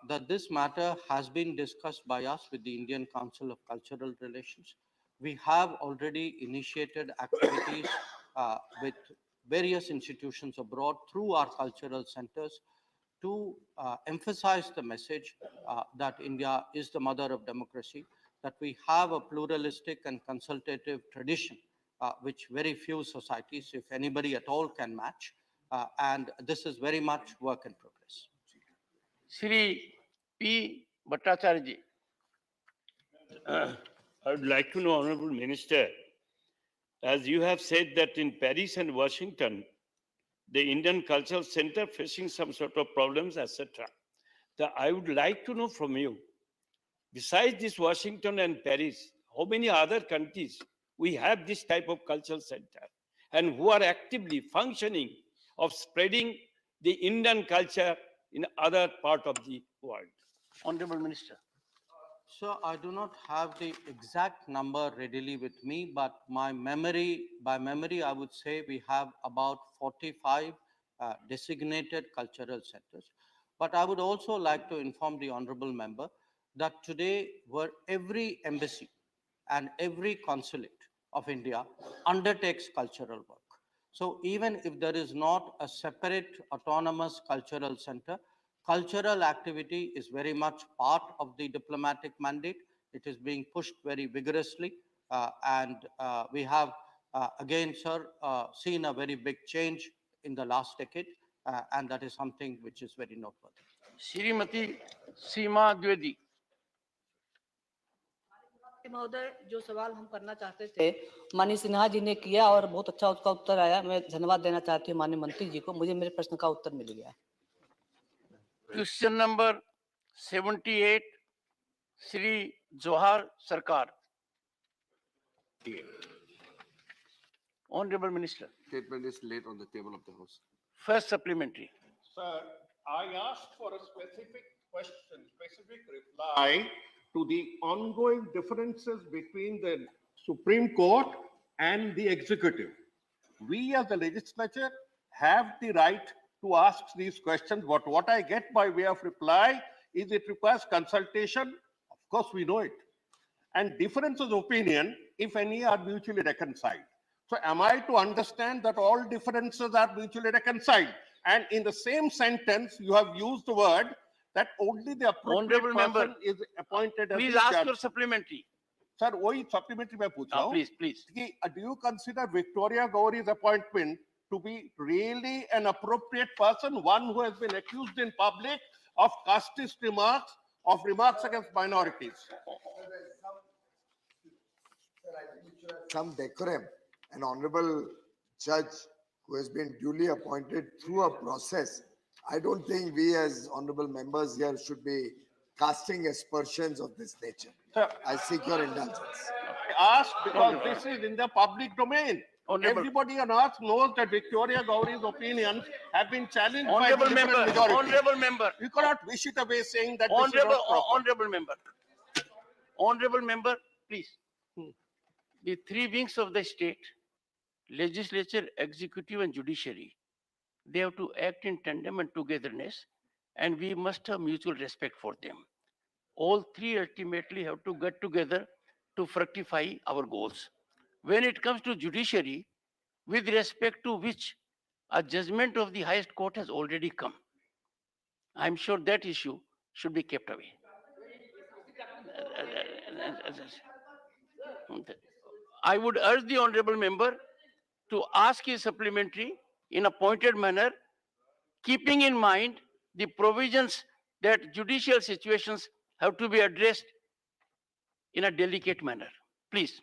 that this matter has been discussed by us with the Indian Council of Cultural Relations. We have already initiated activities with various institutions abroad through our cultural centers to emphasize the message that India is the mother of democracy, that we have a pluralistic and consultative tradition, which very few societies, if anybody at all, can match. And this is very much work in progress. Sri P. Bhattacharya ji. I would like to know, Honorable Minister, as you have said that in Paris and Washington, the Indian Cultural Center facing some sort of problems, etc. I would like to know from you, Besides this Washington and Paris, how many other countries we have this type of cultural center and who are actively functioning of spreading the Indian culture in other part of the world? Honorable Minister. So I do not have the exact number readily with me, but by memory, I would say we have about 45 designated cultural centers. But I would also like to inform the honorable member that today where every embassy and every consulate of India undertakes cultural work. So even if there is not a separate autonomous cultural center, cultural activity is very much part of the diplomatic mandate. It is being pushed very vigorously. And we have, again, sir, seen a very big change in the last decade. And that is something which is very noteworthy. Srimati Seema Dwivedi. महोदय जो सवाल हम करना चाहते थे माननीय सिन्हा जी ने किया और बहुत अच्छा उसका उत्तर आया। मैं धन्यवाद देना चाहती हूँ माननीय मंत्री जी को, मुझे मेरे प्रश्न का उत्तर मिल गया। Question number 78, Shri Johar Sarkar. Honorable Minister. Statement is laid on the table of the House. First supplementary. Sir, I asked for a specific question, specific reply to the ongoing differences between the Supreme Court and the executive. We as the legislature have the right to ask these questions, but what I get by way of reply is it requires consultation. Of course, we know it. And differences of opinion, if any, are mutually reconciled. So am I to understand that all differences are mutually reconciled? And in the same sentence, you have used the word that only the appropriate Honorable person member, is appointed as please the ask judge. your supplementary. Sir, वही supplementary मैं पूछ रहा हूँ. Please. Do you consider Victoria Gauri's appointment to be really an appropriate person, one who has been accused in public of casteist remarks, of remarks against minorities? Some decorum. An honorable judge who has been duly appointed through a process. I don't think we as honorable members here should be casting aspersions of this nature. Sir, I seek your indulgence. I ask because this is in the public domain. Everybody on earth knows that Victoria Gauri's opinions have been challenged by the liberal majority. Honorable member. You cannot wish it away saying that this is not proper. Honorable member, please. The three wings of the state, legislature, executive, and judiciary, they have to act in tandem and togetherness, and we must have mutual respect for them. All three ultimately have to get together to fructify our goals. When it comes to judiciary, with respect to which a judgment of the highest court has already come, I'm sure that issue should be kept away. I would urge the honorable member to ask his supplementary in a pointed manner, keeping in mind the provisions that judicial situations have to be addressed in a delicate manner. Please.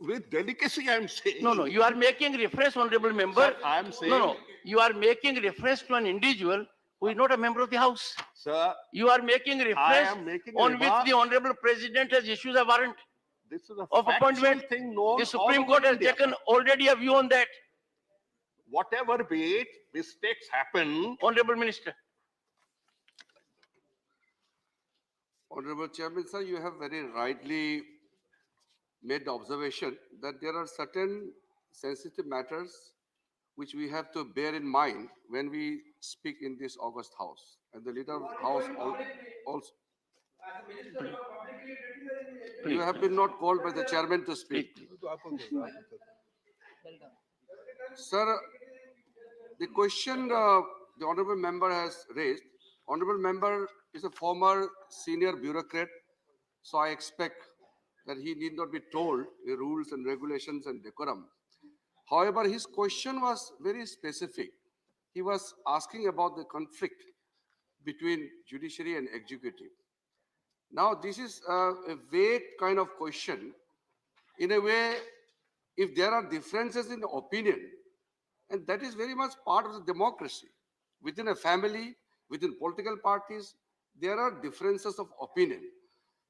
With delicacy, I'm saying. No, you are making reference, honorable member. Sir, I'm saying. No, you are making reference to an individual who is not a member of the House. Sir, you are making reference on which the honorable president has issued a warrant this is a of factual appointment. thing known The Supreme all Court over has India. taken already a view on that. Whatever be it, mistakes happen. Honorable Minister. Honorable Chairman, sir, you have very rightly made the observation that there are certain sensitive matters which we have to bear in mind when we speak in this August House. And the leader of the House also. You have been not called by the chairman to speak. Sir, the question the honorable member has raised, honorable member is a former senior bureaucrat, so I expect that he need not be told the rules and regulations and decorum. However, his question was very specific. He was asking about the conflict between judiciary and executive. Now, this is a vague kind of question. In a way, if there are differences in opinion, and that is very much part of the democracy. Within a family, within political parties, there are differences of opinion.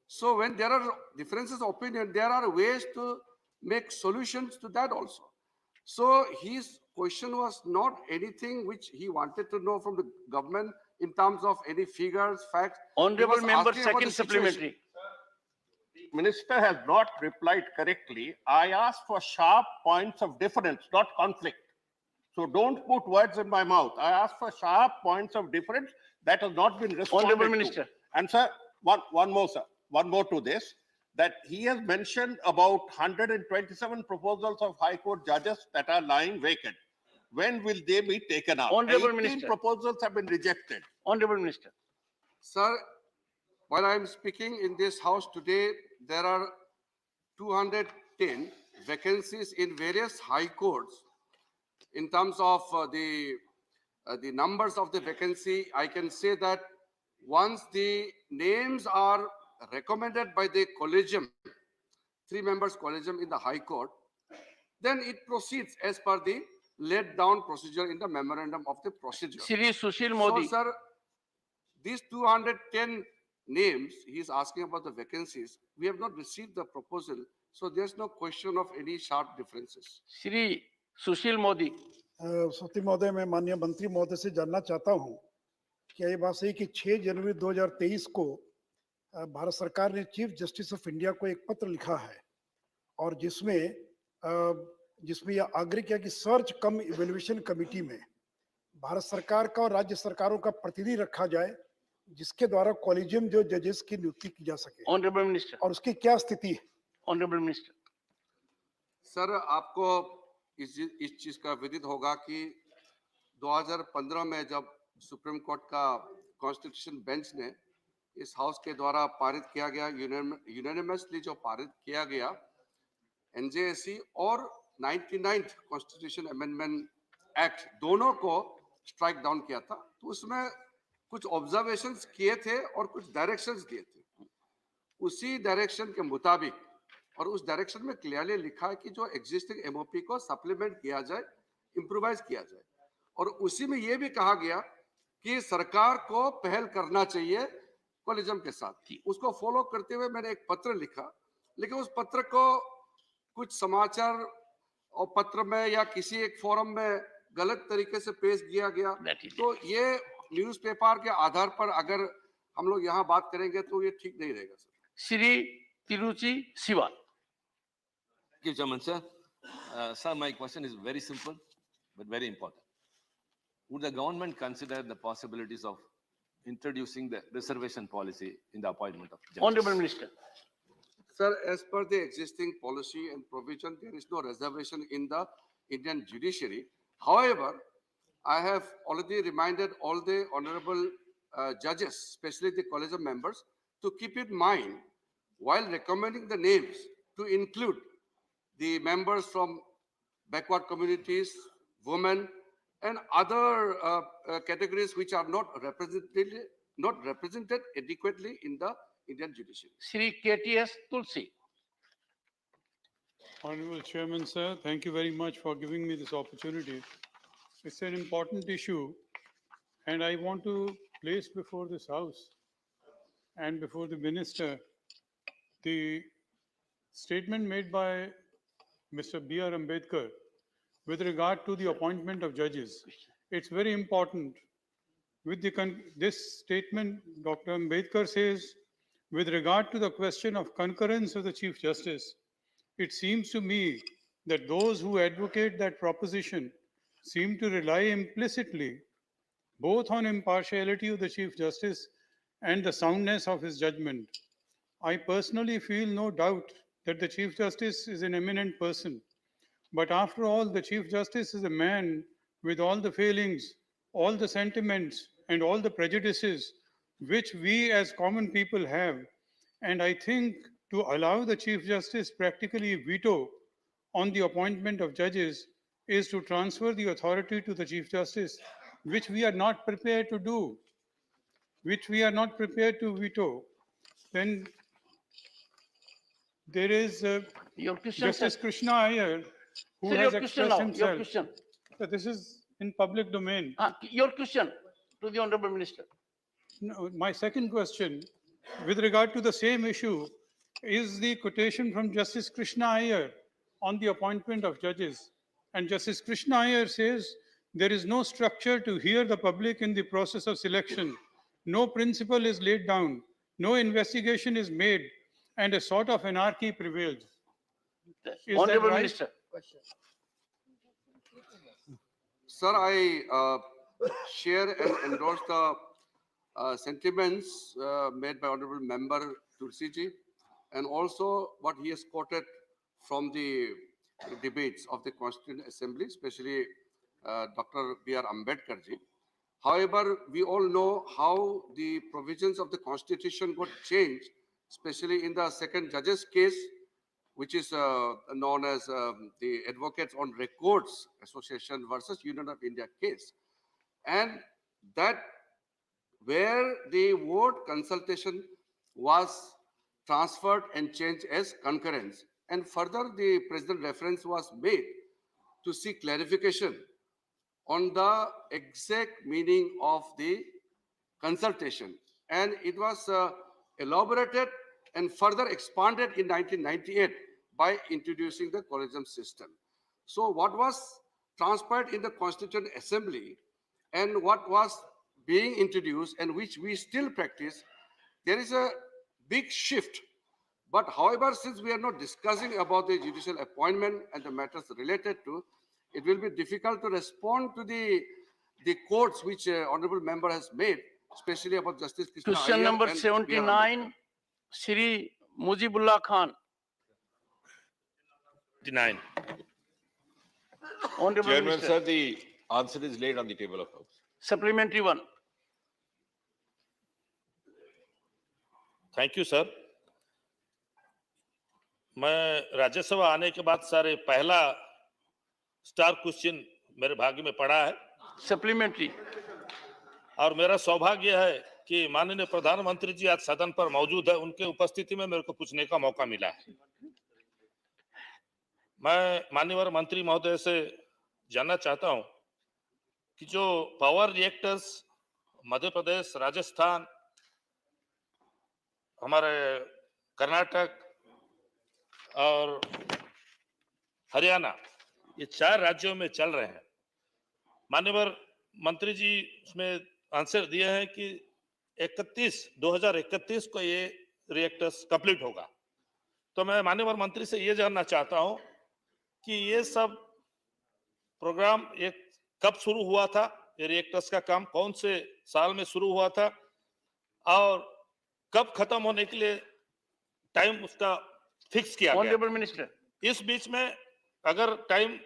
So when there are differences of opinion, there are ways to make solutions to that also. So his question was not anything which he wanted to know from the government in terms of any figures, facts. He Honorable was member, asking about the second situation. supplementary. Minister has not replied correctly. I asked for sharp points of difference, not conflict. So don't put words in my mouth. I asked for sharp points of difference. That has not been responded Honorable to. Minister. And sir, one more, sir. One more to this, that he has mentioned about 127 proposals of High Court judges that are lying vacant. When will they be taken up? Honorable 18 Minister. proposals have been rejected. Honorable Minister. Sir, while I am speaking in this house today, there are 210 vacancies in various high courts. In terms of the numbers of the vacancy, I can say that once the names are recommended by the collegium, 3 members collegium in the High Court, then it proceeds as per the laid down procedure in the memorandum of the procedure. Shri Sushil Modi. So, sir, these 210 names, he is asking about the vacancies. We have not received the proposal, so there's no question of any sharp differences. Shri Sushil Modi. सती महोदय, मैं माननीय मंत्री महोदय से जानना चाहता हूं कि ये बात सही कि 6 जनवरी 2023 को भारत सरकार ने चीफ जस्टिस ऑफ इंडिया को एक पत्र लिखा है और जिसमें यह आग्रह किया कि सर्च कम इवैल्यूएशन कमेटी में भारत सरकार का और राज्य सरकारों का प्रतिनिधि रखा जाए, जिसके द्वारा कॉलेजियम जो जजेस की नियुक्ति की जा सके। Honourable minister. और उसकी क्या स्थिति है? Honourable minister. सर, आपको इस चीज का विदित होगा कि 2015 में जब सुप्रीम कोर्ट का कॉन्स्टिट्यूशन बेंच ने इस हाउस के द्वारा पारित किया गया, यूनानिमसली जो पारित किया गया एनजेएसी और 99th कॉन्स्टिट्यूशन अमेंडमेंट एक्ट, दोनों को स्ट्राइक डाउन किया था, तो उसमें कुछ ऑब्जर्वेशंस किए थे और कुछ डायरेक्शंस दिए थे। उसी डायरेक्शन के मुताबिक और उस डायरेक्शन में क्लियरली लिखा है कि जो एग्जिस्टिंग एमओपी को सप्लीमेंट किया जाए, इंप्रूवाइज किया जाए, और उसी में यह भी कहा गया कि सरकार को पहल करना चाहिए कॉलेजियम के साथ। उसको फॉलो करते हुए मैंने एक पत्र लिखा, लेकिन उस पत्र को कुछ समाचार और पत्र में या किसी एक फोरम में गलत तरीके से पेश किया गया, तो ये न्यूज़पेपर के आधार पर अगर हम लोग यहाँ बात करेंगे तो ये ठीक नहीं रहेगा। Sir, Shri Tiruchi Shiva. Thank you, Chairman, sir. Sir, my question is very simple, but very important. Would the government consider the possibilities of introducing the reservation policy in the appointment of judges? Honorable Minister. Sir, as per the existing policy and provision, there is no reservation in the Indian judiciary. However, I have already reminded all the honorable judges, especially the collegium members, to keep in mind while recommending the names to include the members from backward communities, women, and other categories which are not represented adequately in the Indian judiciary. Shri KTS Tulsi. Honorable Chairman, sir, thank you very much for giving me this opportunity. It's an important issue, and I want to place before this House and before the Minister the statement made by Mr. B.R. Ambedkar with regard to the appointment of judges. It's very important. With this statement, Dr. Ambedkar says, with regard to the question of concurrence of the Chief Justice, it seems to me that those who advocate that proposition seem to rely implicitly both on impartiality of the Chief Justice and the soundness of his judgment. I personally feel no doubt that the Chief Justice is an eminent person. But after all, the Chief Justice is a man with all the failings, all the sentiments, and all the prejudices which we as common people have. And I think to allow the Chief Justice practically veto on the appointment of judges is to transfer the authority to the Chief Justice, which we are not prepared to do, which we are not prepared to veto. Then there is Justice Krishna Iyer, who Sir, has your question expressed now, himself. your question. This is in public domain. Your question to the Honorable Minister. No, my second question with regard to the same issue is the quotation from Justice Krishna Iyer on the appointment of judges. And Justice Krishna Iyer says, there is no structure to hear the public in the process of selection. No principle is laid down. No investigation is made, and a sort of anarchy prevails. Is that Honorable right? Minister. Sir, I share and endorse the sentiments made by Honorable Member Tulsiji, and also what he has quoted from the debates of the Constituent Assembly, especially Dr. B.R. Ambedkar ji. However, we all know how the provisions of the Constitution got changed, especially in the second judge's case, which is known as the Advocates on Records Association versus Union of India case. And that where the word consultation was transferred and changed as concurrence. And further, the president reference was made to seek clarification on the exact meaning of the consultation. And it was elaborated and further expanded in 1998 by introducing the collegium system. So what was transpired in the Constituent Assembly and what was being introduced and which we still practice, there is a big shift. But however, since we are not discussing about the judicial appointment and the matters related to, it will be difficult to respond to the quotes which honorable member has made, especially about Justice Krishna Question Iyer number and 79, Shri Mujibullah Khan. 79. Honorable Chairman, Minister. sir, the answer is laid on the table of House. Supplementary one. Thank you sir. मैं राज्यसभा आने के बाद सारे पहला star question मेरे भाग्य में पड़ा है। सप्लीमेंट्री। और मेरा सौभाग्य है कि माननीय प्रधानमंत्री जी आज सदन पर मौजूद है, उनके उपस्थिति में मेरे को पूछने का मौका मिला है। मैं माननीय मंत्री महोदय से जानना चाहता हूं कि जो पावर रिएक्टर्स मध्य प्रदेश, राजस्थान, हमारे कर्नाटक और हरियाणा, ये 4 राज्यों में चल रहे हैं। माननीय मंत्री जी उसमें आंसर दिए हैं कि 2031 को ये रिएक्टर्स कंप्लीट होगा। तो मैं माननीय मंत्री से ये जानना चाहता हूं कि ये सब प्रोग्राम ये कब शुरू हुआ था, ये रिएक्टर्स का काम कौन से साल में शुरू हुआ था और कब खत्म होने के लिए टाइम उसका फिक्स किया गया। ऑनरेबल मिनिस्टर, इस बीच में अगर टाइम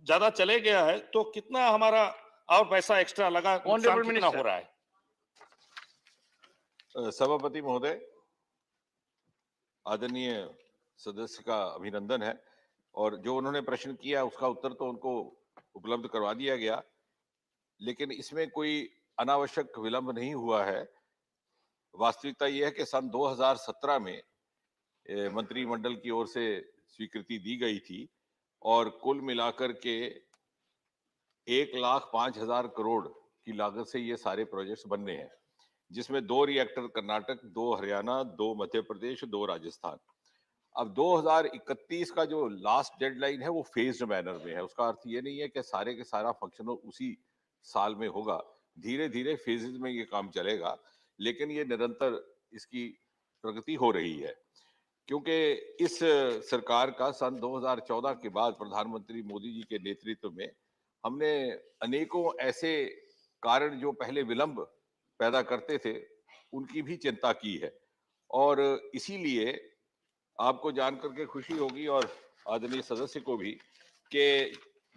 ज्यादा चले गया है तो कितना हमारा और पैसा एक्स्ट्रा लगा, नुकसान कितना हो रहा है। सभापति महोदय, आदरणीय सदस्य का अभिनंदन है और जो उन्होंने प्रश्न किया उसका उत्तर तो उनको उपलब्ध करवा दिया गया, लेकिन इसमें कोई अनावश्यक विलंब नहीं हुआ है। वास्तविकता यह है कि सन 2017 में मंत्रिमंडल की ओर से स्वीकृति दी गई थी और कुल मिलाकर के 1,05,000 करोड़ की लागत से ये सारे प्रोजेक्ट्स बनने हैं, जिसमें 2 रिएक्टर कर्नाटक, 2 हरियाणा, 2 मध्य प्रदेश, 2 राजस्थान। अब 2031 का जो लास्ट डेडलाइन है वो फेज्ड मैनर में है। उसका अर्थ ये नहीं है कि सारे के सारा फंक्शनल उसी साल में होगा, धीरे धीरे फेजेस में ये काम चलेगा, लेकिन ये निरंतर इसकी प्रगति हो रही है। क्योंकि इस सरकार का सन 2014 के बाद प्रधानमंत्री मोदी जी के नेतृत्व में हमने अनेकों ऐसे कारण जो पहले विलंब पैदा करते थे उनकी भी चिंता की है और इसीलिए आपको जानकर के खुशी होगी और आदरणीय सदस्य को भी कि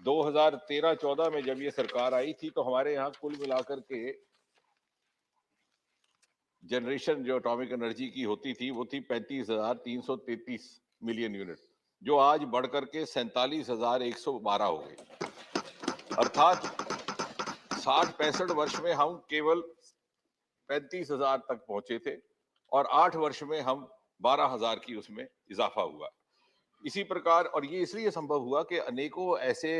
2013-14 में जब ये सरकार आई थी तो हमारे यहाँ कुल मिलाकर के जनरेशन जो एटॉमिक एनर्जी की होती थी वो थी 35,333 मिलियन यूनिट, जो आज बढ़कर के 47,112 हो गई। अर्थात 60-65 वर्ष में हम केवल 35,000 तक पहुंचे थे और 8 वर्ष में हम 12,000 की उसमें इजाफा हुआ। इसी प्रकार, और ये इसलिए संभव हुआ कि अनेकों ऐसे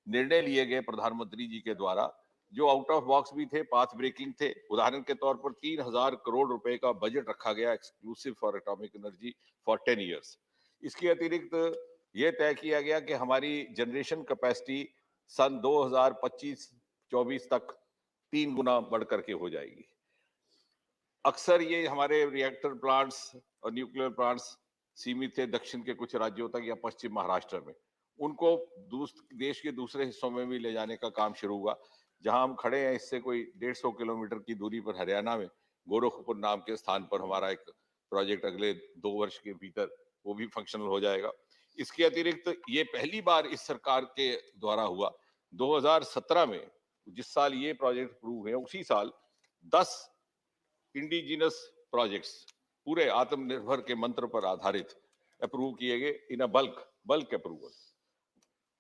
निर्णय लिए गए प्रधानमंत्री जी के द्वारा जो आउट ऑफ बॉक्स भी थे, पाथ ब्रेकिंग थे। उदाहरण के तौर पर 3,000 करोड़ रुपए का बजट रखा गया exclusive for atomic energy for 10 years. इसके अतिरिक्त ये तय किया गया कि हमारी जनरेशन कैपेसिटी सन 2025-24 तक 3 गुना बढ़ करके हो जाएगी। अक्सर ये हमारे रिएक्टर प्लांट्स और न्यूक्लियर प्लांट्स सीमित थे दक्षिण के कुछ राज्यों तक या पश्चिम महाराष्ट्र में। उनको देश के दूसरे हिस्सों में भी ले जाने का काम शुरू हुआ। जहां हम खड़े हैं इससे कोई 150 किलोमीटर की दूरी पर हरियाणा में गोरखपुर नाम के स्थान पर हमारा एक प्रोजेक्ट अगले 2 वर्ष के भीतर वो भी फंक्शनल हो जाएगा। इसके अतिरिक्त ये पहली बार इस सरकार के द्वारा हुआ 2017 में, जिस साल ये प्रोजेक्ट अप्रूव हुए उसी साल 10 इंडिजिनस प्रोजेक्ट्स पूरे आत्मनिर्भर के मंत्र पर आधारित अप्रूव किए गए इन अ बल्क अप्रूवल।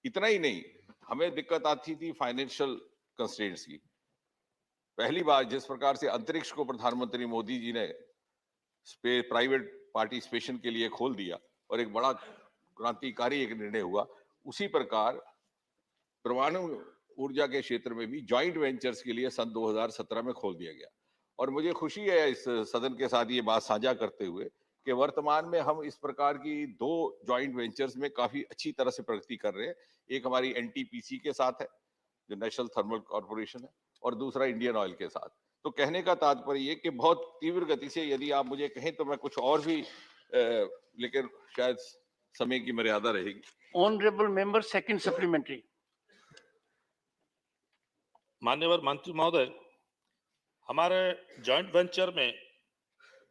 इतना ही नहीं, हमें दिक्कत आती थी फाइनेंशियल कंस्ट्रेंट्स की। पहली बार जिस प्रकार से अंतरिक्ष को प्रधानमंत्री मोदी जी ने प्राइवेट पार्टिसिपेशन के लिए खोल दिया और एक बड़ा क्रांतिकारी एक निर्णय हुआ, उसी प्रकार परमाणु ऊर्जा के क्षेत्र में भी जॉइंट वेंचर्स के लिए सन 2017 में खोल दिया गया। और मुझे खुशी है इस सदन के साथ ये बात साझा करते हुए कि वर्तमान में हम इस प्रकार की 2 जॉइंट वेंचर्स में काफी अच्छी तरह से प्रगति कर रहे हैं। एक हमारी एनटीपीसी के साथ है, जो नेशनल थर्मल कॉर्पोरेशन है, और दूसरा इंडियन ऑयल के साथ। तो कहने का तात्पर्य ये कि बहुत तीव्र गति से, यदि आप मुझे कहें तो मैं कुछ और भी, लेकिन शायद समय की मर्यादा रहेगी। Honourable member second supplementary. मान्यवर मंत्री महोदय, हमारे जॉइंट वेंचर में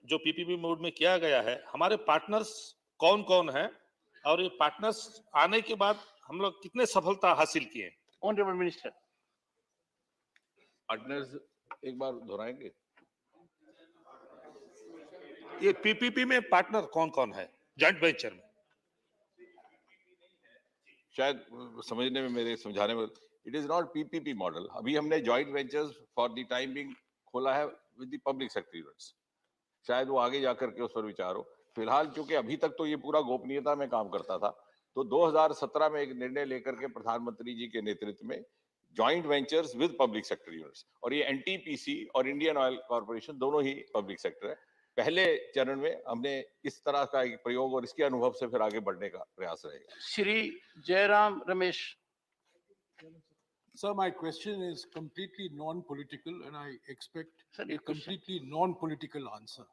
जो पीपीपी मोड में किया गया है, हमारे पार्टनर्स कौन कौन हैं और ये पार्टनर्स आने के बाद हम लोग कितने सफलता हासिल किए? Honourable minister. पार्टनर्स एक बार दोहराएंगे? ये पीपीपी में पार्टनर कौन कौन है जॉइंट वेंचर में? शायद समझने में, मेरे समझाने में, it is not PPP model. अभी हमने joint ventures for the time being खोला है with the public sector units. शायद वो आगे जाकर के उस पर विचार हो। फिलहाल चूंकि अभी तक तो ये पूरा गोपनीयता में काम करता था, तो 2017 में एक निर्णय लेकर के प्रधानमंत्री जी के नेतृत्व में joint ventures with public sector units, और ये एनटीपीसी और इंडियन ऑयल कॉर्पोरेशन दोनों ही पब्लिक सेक्टर है। पहले चरण में हमने इस तरह का एक प्रयोग और इसके अनुभव से फिर आगे बढ़ने का प्रयास रहेगा। Shri Jairam Ramesh. Sir, my question is completely non-political and I expect Sir, a completely non-political answer.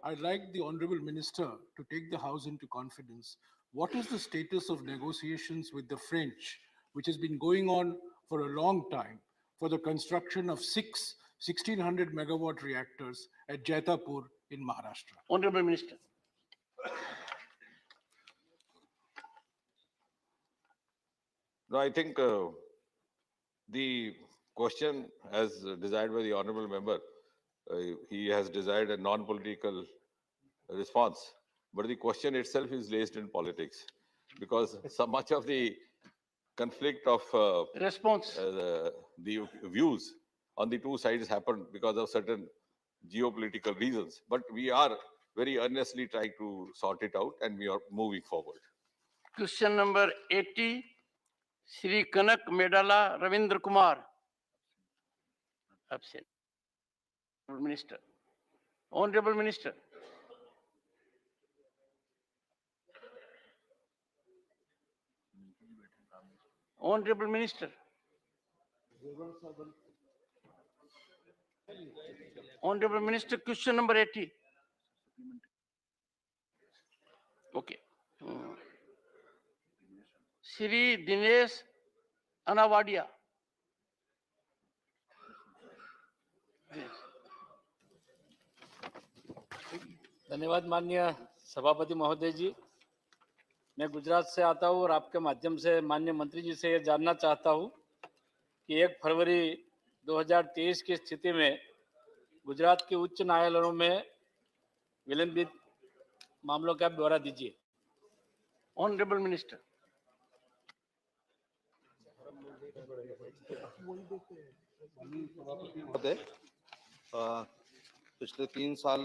I'd like the Honorable Minister to take the House into confidence. What is the status of negotiations with the French, which has been going on for a long time, for the construction of 6 1600 megawatt reactors at Jaitapur in Maharashtra? Honorable Minister. No, I think the question, as desired by the honorable member, he has desired a non-political response, but the question itself is laced in politics, because so much of the conflict of response, the views on the two sides happened because of certain geopolitical reasons. But we are very earnestly trying to sort it out, and we are moving forward. Question number 80. Shri Kanak मेडाला Ravindra Kumar. Absent. Minister. Honorable Minister. Honorable Minister. Honorable Minister, question number 80. Okay. Shri Dinesh अनावाडिया। धन्यवाद माननीय सभापति महोदय जी। मैं गुजरात से आता हूँ और आपके माध्यम से माननीय मंत्री जी से ये जानना चाहता हूँ कि 1 फरवरी 2023 की स्थिति में गुजरात के उच्च न्यायालयों में विलंबित मामलों का ब्यौरा दीजिए। Honourable minister. महोदय, पिछले 3 साल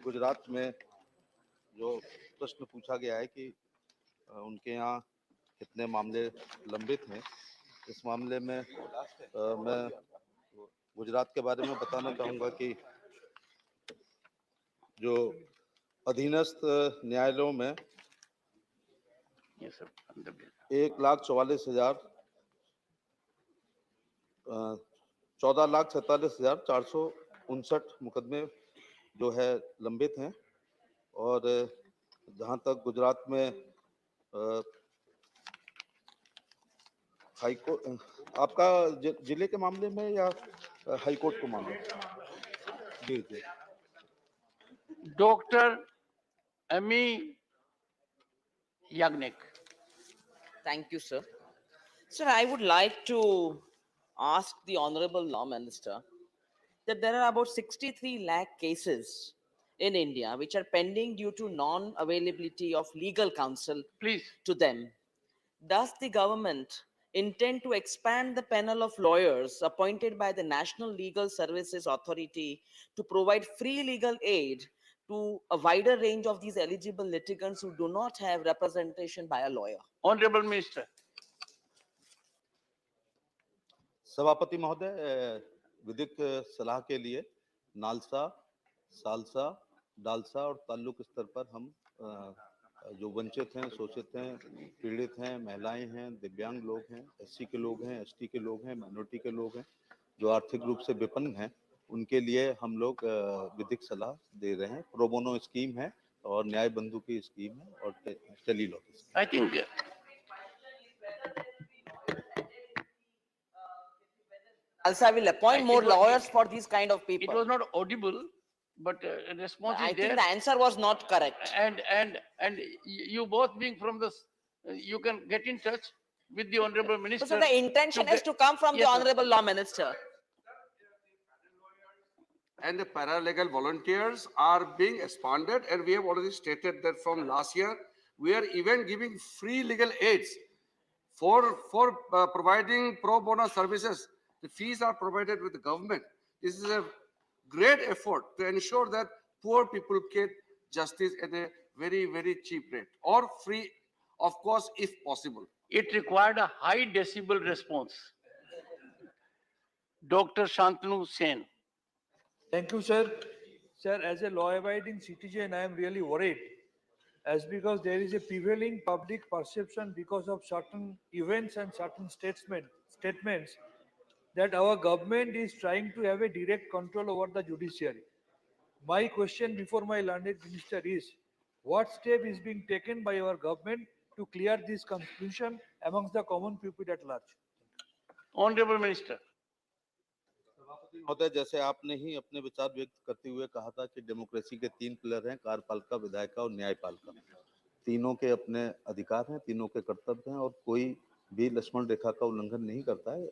गुजरात में जो प्रश्न पूछा गया है कि उनके यहाँ कितने मामले लंबित हैं, इस मामले में मैं गुजरात के बारे में बताना चाहूँगा कि जो अधीनस्थ न्यायालयों में 1,44,000 14,47,459 मुकदमे जो है लंबित हैं। और जहाँ तक गुजरात में हाईकोर्ट आपका जिले के मामले में या हाईकोर्ट को मामले? जी जी। Dr. Ami Yagnik. Thank you, sir. Sir, I would like to ask the Honorable Law Minister that there are about 63 lakh cases in India which are pending due to non-availability of legal counsel to them. Does the government intend to expand the panel of lawyers appointed by the National Legal Services Authority to provide free legal aid to a wider range of these eligible litigants who do not have representation by a lawyer? Honorable Minister. सभापति महोदय, विधिक सलाह के लिए NALSA, salsa, DALSA और ताल्लुक स्तर पर हम जो वंचित हैं, शोषित हैं, पीड़ित हैं, महिलाएं हैं, दिव्यांग लोग हैं, एससी के लोग हैं, एसटी के लोग हैं, माइनॉरिटी के लोग हैं, जो आर्थिक रूप से विपन्न हैं, उनके लिए हम लोग विधिक सलाह दे रहे हैं। प्रोबोनो स्कीम है और न्याय बंधु की स्कीम है और टेली लॉ की। I think Also, I will appoint more lawyers for these kind of people. It was not audible, but response I is there. think the answer was not correct. And you both being from this, you can get in touch with the Honorable Minister. So the intention is to come from the Honorable Law Minister. And the paralegal volunteers are being expanded, and we have already stated that from last year, we are even giving free legal aids for providing pro bono services. The fees are provided with the government. This is a great effort to ensure that poor people get justice at a very, very cheap rate or free, of course, if possible. It required a high decibel response. Dr. Shantanu Sen. Thank you, sir. Sir, as a law-abiding citizen, I am really worried, as because there is a prevailing public perception because of certain events and certain statements that our government is trying to have a direct control over the judiciary. My question before my learned minister is, what step is being taken by our government to clear this confusion amongst the common people at large? Honorable Minister. महोदय, जैसे आपने ही अपने विचार व्यक्त करते हुए कहा था कि डेमोक्रेसी के 3 पिलर हैं, कार्यपालिका, विधायिका और न्यायपालिका। तीनों के अपने अधिकार हैं, तीनों के कर्तव्य हैं और कोई भी लक्ष्मण रेखा का उल्लंघन नहीं करता है।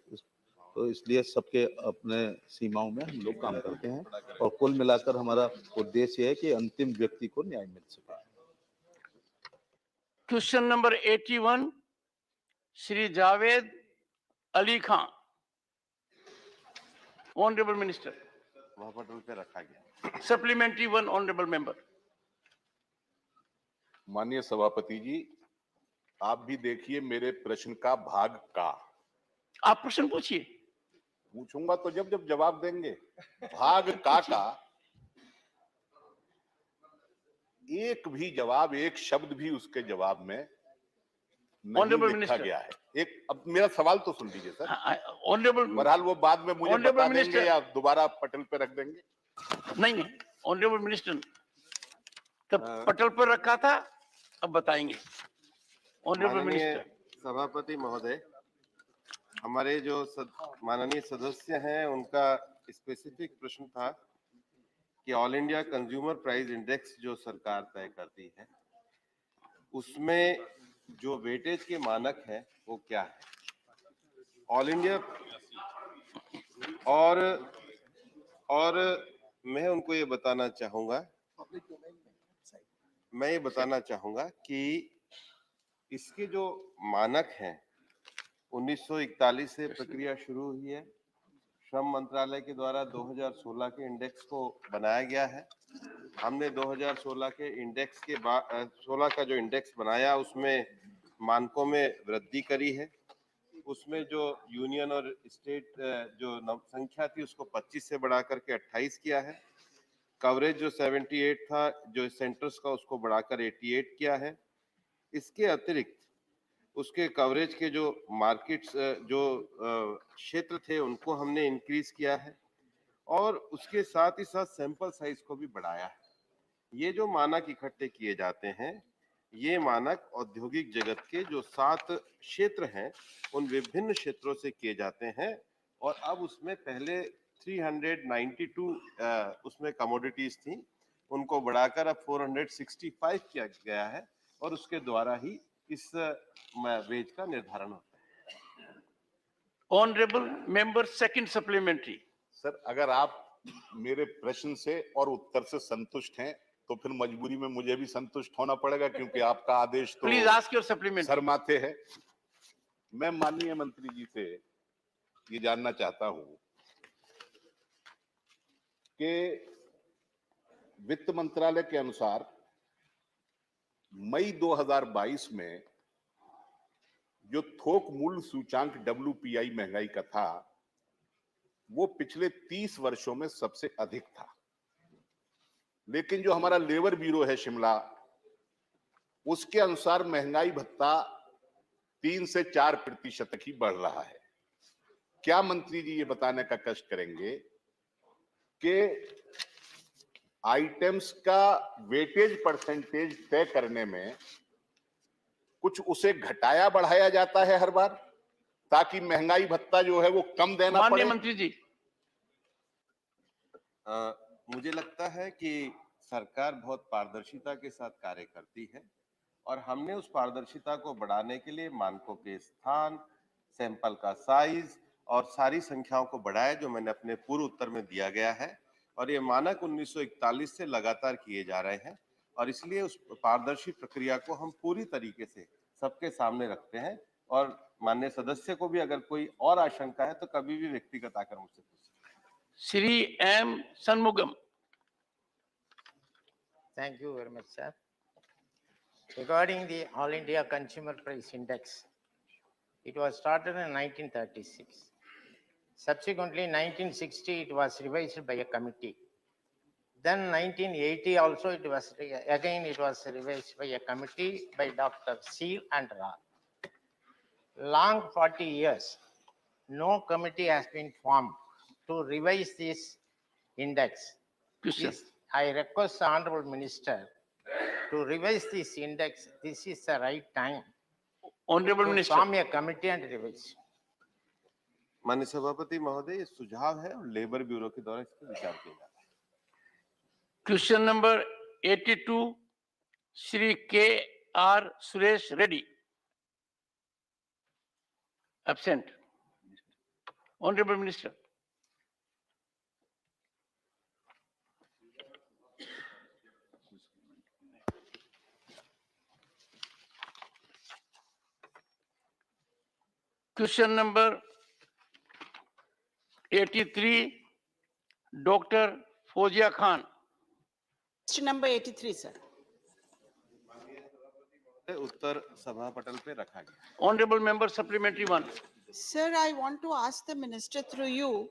तो इसलिए सबके अपने सीमाओं में हम लोग काम करते हैं और कुल मिलाकर हमारा उद्देश्य है कि अंतिम व्यक्ति को न्याय मिल सके। Question number 81, Shri Javed Ali Khan. Honorable Minister. वहाँ पटल पे रखा गया। Supplementary one, Honorable Member. माननीय सभापति जी, आप भी देखिए मेरे प्रश्न का भाग का। आप प्रश्न पूछिए। पूछूंगा तो जब जवाब देंगे। भाग का एक भी जवाब, एक शब्द भी उसके जवाब में नहीं लिखा गया है। अब मेरा सवाल तो सुन लीजिए सर। बहरहाल वो बाद में मुझे बता देंगे या दोबारा पटल पे रख देंगे। नहीं, ऑनरेबल मिनिस्टर, तब पटल पर रखा था, अब बताएंगे। Honourable minister. सभापति महोदय, हमारे जो माननीय सदस्य हैं उनका स्पेसिफिक प्रश्न था कि all India consumer price index जो सरकार तय करती है उसमें जो वेटेज के मानक है वो क्या है? ऑल इंडिया और मैं उनको ये बताना चाहूंगा कि इसके जो मानक हैं 1941 से प्रक्रिया शुरू हुई है। श्रम मंत्रालय के द्वारा 2016 के इंडेक्स को बनाया गया है। हमने 2016 के इंडेक्स के 16 का जो इंडेक्स बनाया उसमें मानकों में वृद्धि करी है। उसमें जो यूनियन और स्टेट जो संख्या थी उसको 25 से बढ़ा करके 28 किया है। कवरेज जो 78 था जो सेंटर्स का उसको बढ़ाकर 88 किया है। इसके अतिरिक्त उसके कवरेज के जो मार्केट्स जो क्षेत्र थे उनको हमने इंक्रीज किया है और उसके साथ ही साथ सैंपल साइज को भी बढ़ाया है। ये जो मानक इकट्ठे किए जाते हैं ये मानक औद्योगिक जगत के जो 7 क्षेत्र हैं उन विभिन्न क्षेत्रों से किए जाते हैं और अब उसमें पहले 392 उसमें कमोडिटीज थी उनको बढ़ाकर अब 465 किया गया है और उसके द्वारा ही इस वेज का निर्धारण होता है। Honourable member second supplementary. Sir अगर आप मेरे प्रश्न से और उत्तर से संतुष्ट हैं तो फिर मजबूरी में मुझे भी संतुष्ट होना पड़ेगा क्योंकि आपका आदेश तो please ask your supplement sir माथे है। मैं माननीय मंत्री जी से ये जानना चाहता हूं कि वित्त मंत्रालय के अनुसार मई 2022 में जो थोक मूल्य सूचांक WPI महंगाई का था वो पिछले 30 वर्षों में सबसे अधिक था, लेकिन जो हमारा लेबर ब्यूरो है शिमला उसके अनुसार महंगाई भत्ता 3 से 4% तक ही बढ़ रहा है। क्या मंत्री जी ये बताने का कष्ट करेंगे कि आइटम्स का वेटेज परसेंटेज तय करने में कुछ उसे घटाया बढ़ाया जाता है हर बार ताकि महंगाई भत्ता जो है वो कम देना पड़े? माननीय मंत्री जी मुझे लगता है कि सरकार बहुत पारदर्शिता के साथ कार्य करती है और हमने उस पारदर्शिता को बढ़ाने के लिए मानकों के स्थान, सैंपल का साइज और सारी संख्याओं को बढ़ाया जो मैंने अपने पूर्व उत्तर में दिया गया है और ये मानक 1941 से लगातार किए जा रहे हैं और इसलिए उस पारदर्शी प्रक्रिया को हम पूरी तरीके से सबके सामने रखते हैं और माननीय सदस्य को भी अगर कोई और आशंका है तो कभी भी व्यक्तिगत आकर मुझसे पूछ सकते हैं। Shri M Shanmugam. Thank you very much, sir. Regarding the All India Consumer Price Index, it was started in 1936. Subsequently, 1960, it was revised by a committee. Then 1980 also, it was revised by a committee by Dr. Seal and Rahul. Long 40 years, no committee has been formed to revise this index. This, I request the Honorable Minister to revise this index. This is the right time. Honorable to Minister. form a committee and revise. माननीय सभापति महोदय ये सुझाव है और labour bureau के द्वारा इस पर विचार किया जाता है। Question number 82 Shri K R Suresh Reddy absent. Honourable minister. Question number 83 doctor Fauzia Khan. Question number 83, sir. उत्तर सभा पटल पे रखा गया। Honourable member supplementary 1। Sir, I want to ask the minister through you,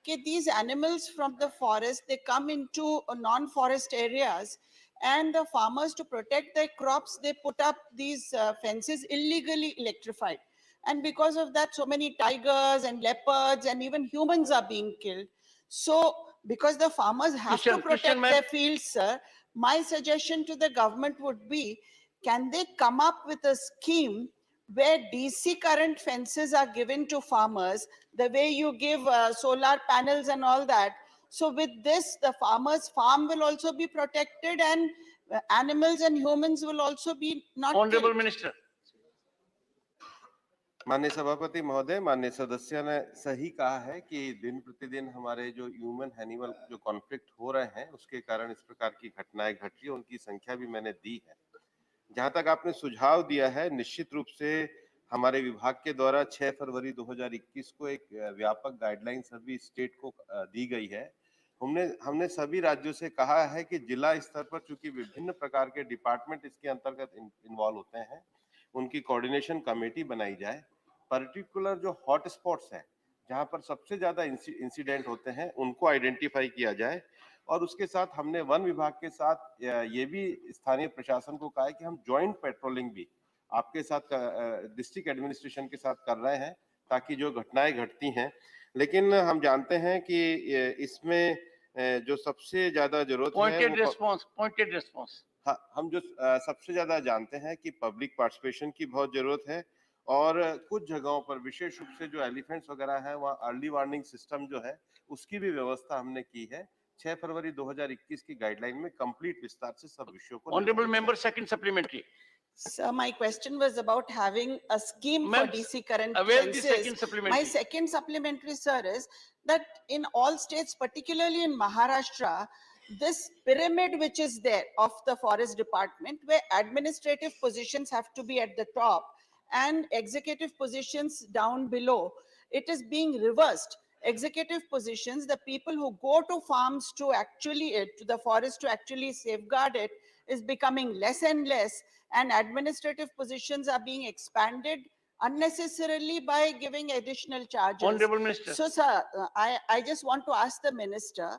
that these animals from the forest, they come into non-forest areas and the farmers, to protect their crops, they put up these fences illegally electrified. And because of that, so many tigers and leopards and even humans are being killed. So, because the farmers have to protect their fields, sir, my suggestion to the government would be, can they come up with a scheme where DC current fences are given to farmers, the way you give solar panels and all that. So with this, the farmers' farm will also be protected and animals and humans will also be not Honorable killed. Minister. माननीय सभापति महोदय, माननीय सदस्य ने सही कहा है कि दिन प्रतिदिन हमारे जो ह्यूमन एनिमल जो कॉन्फ्लिक्ट हो रहे हैं उसके कारण इस प्रकार की घटनाएं घट रही है, उनकी संख्या भी मैंने दी है। जहां तक आपने सुझाव दिया है, निश्चित रूप से हमारे विभाग के द्वारा 6 फरवरी 2021 को एक व्यापक गाइडलाइन सभी स्टेट को दी गई है। हमने सभी राज्यों से कहा है कि जिला स्तर पर चूंकि विभिन्न प्रकार के डिपार्टमेंट इसके अंतर्गत इन्वॉल्व होते हैं, उनकी कोऑर्डिनेशन कमेटी बनाई जाए पर्टिकुलर जो हॉट स्पॉट्स हैं, जहां पर सबसे ज्यादा इंसिडेंट होते हैं, उनको आइडेंटिफाई किया जाए। और उसके साथ हमने वन विभाग के साथ ये भी स्थानीय प्रशासन को कहा है कि हम ज्वाइंट पेट्रोलिंग भी आपके साथ डिस्ट्रिक्ट एडमिनिस्ट्रेशन के साथ कर रहे हैं, ताकि जो घटनाएं घटती हैं। लेकिन हम जानते हैं कि इसमें जो सबसे ज्यादा जरूरत है पॉइंटेड रिस्पॉन्स। हाँ, हम जो सबसे ज्यादा जानते हैं कि पब्लिक पार्टिसिपेशन की बहुत जरूरत है, और कुछ जगहों पर विशेष रूप से जो एलिफेंट्स वगैरह है, वहाँ अर्ली वार्निंग सिस्टम जो है उसकी भी व्यवस्था हमने की है। 6 फरवरी 2021 की गाइडलाइन में कंप्लीट विस्तार से सब विषयों को Honorable member, second supplementary. Sir, my question was about having a scheme for Ma'am, decurrent avail the fences. second supplementary. My second supplementary, sir, is that in all states, particularly in Maharashtra, this pyramid which is there of the forest department, where administrative positions have to be at the top and executive positions down below, it is being reversed. Executive positions, the people who go to farms to actually, to the forest to actually safeguard it, is becoming less and less, and administrative positions are being expanded unnecessarily by giving additional charges. Honorable Minister. So, sir, I just want to ask the minister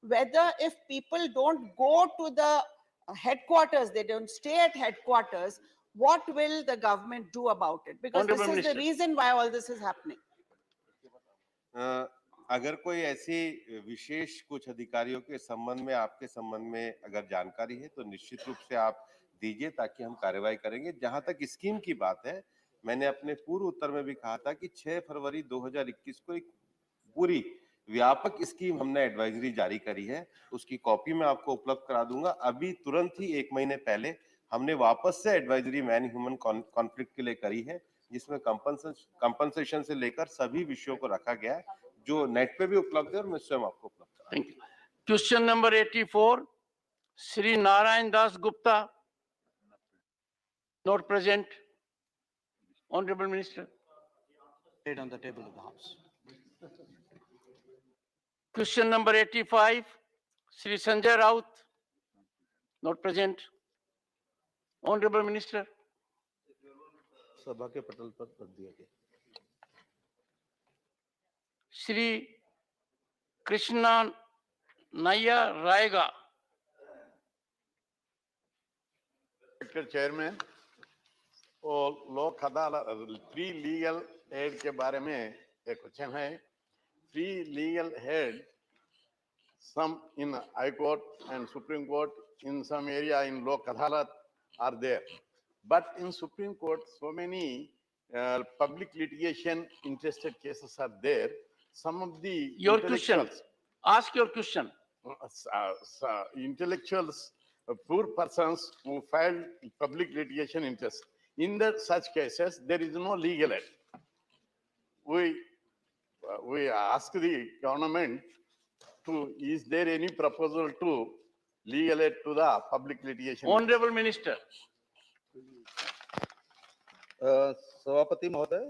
whether if people don't go to the headquarters, they don't stay at headquarters, what will the government do about it? Because Honorable this is Minister. the reason why all this is happening. अगर कोई ऐसी विशेष कुछ अधिकारियों के संबंध में, आपके संबंध में अगर जानकारी है तो निश्चित रूप से आप दीजिए, ताकि हम कार्रवाई करेंगे। जहां तक स्कीम की बात है, मैंने अपने पूर्व उत्तर में भी कहा था कि 6 फरवरी 2021 को एक पूरी व्यापक स्कीम हमने एडवाइजरी जारी करी है, उसकी कॉपी मैं आपको उपलब्ध करा दूंगा। अभी तुरंत ही 1 महीने पहले हमने वापस से एडवाइजरी मैन ह्यूमन कॉन्फ्लिक्ट के लिए करी है, जिसमें कंपनसेशन से लेकर सभी विषयों को रखा गया है, जो नेट पे भी उपलब्ध है और मैं स्वयं आपको उपलब्ध करा। Thank you. Question number 84, Sri Narayan Das Gupta, not present. Honorable Minister. Laid on the table of the House. Question number 85, Sri Sanjay Raut, not present. Honorable Minister. सभा के पटल पर रख दिया गया। Sri Krishna Naya Raiga. Chairman, वो लोक अदालत फ्री लीगल एड के बारे में एक क्वेश्चन है। Free legal aid, some in High Court and Supreme Court, in some area in Lok Adalat are there. But in Supreme Court, so many public litigation interested cases are there. Some of the Your question. Ask your question. Intellectuals, poor persons who filed public litigation interest. In such cases, there is no legal aid. We ask the government to, is there any proposal to legal aid to the public litigation? Honorable Minister. सभापति महोदय,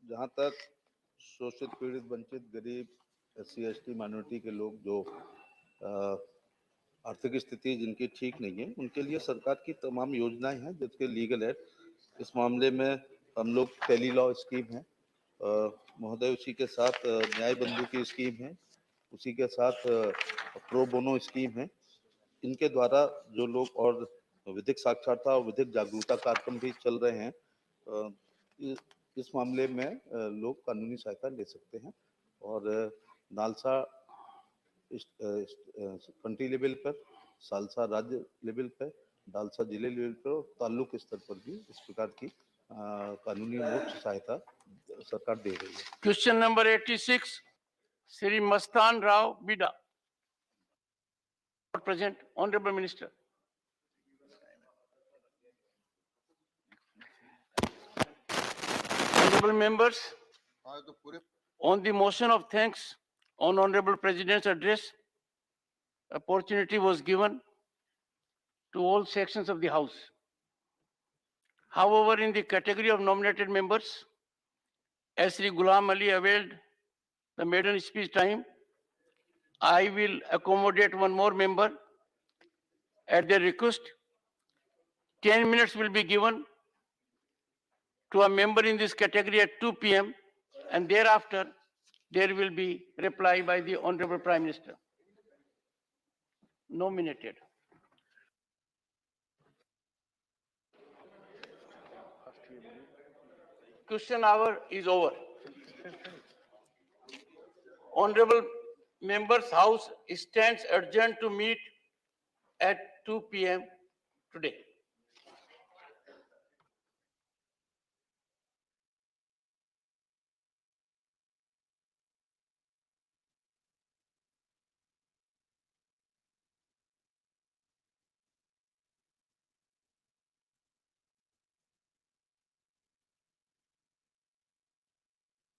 जहां तक शोषित, पीड़ित, वंचित, गरीब, SC, ST minority के लोग जो आर्थिक स्थिति जिनकी ठीक नहीं है, उनके लिए सरकार की तमाम योजनाएं हैं, जिसके लीगल एड। इस मामले में हम लोग टेली लॉ स्कीम है महोदय, उसी के साथ न्याय बंधु की स्कीम है, उसी के साथ प्रो बोनो स्कीम है। इनके द्वारा जो लोग, और विधिक साक्षरता और विधिक जागरूकता कार्यक्रम भी चल रहे हैं, इस मामले में लोग कानूनी सहायता ले सकते हैं। और नालसा कंट्री लेवल पर, सालसा राज्य लेवल पर, डालसा जिले लेवल पर और ताल्लुक स्तर पर भी इस प्रकार की कानूनी मोक्ष सहायता सरकार दे रही है। Question number 86, Sri Mastan Rao Bida, not present. Honorable Minister. Honorable members, on the motion of thanks on Honorable President's address, opportunity was given to all sections of the House. However, in the category of nominated members, as Sri Ghulam Ali availed the maiden speech time, I will accommodate one more member. At their request, 10 minutes will be given to a member in this category at 2 p.m. and thereafter there will be reply by the Honorable Prime Minister. Nominated. Question hour is over. Honorable members, House stands adjourned to meet at 2 p.m. today.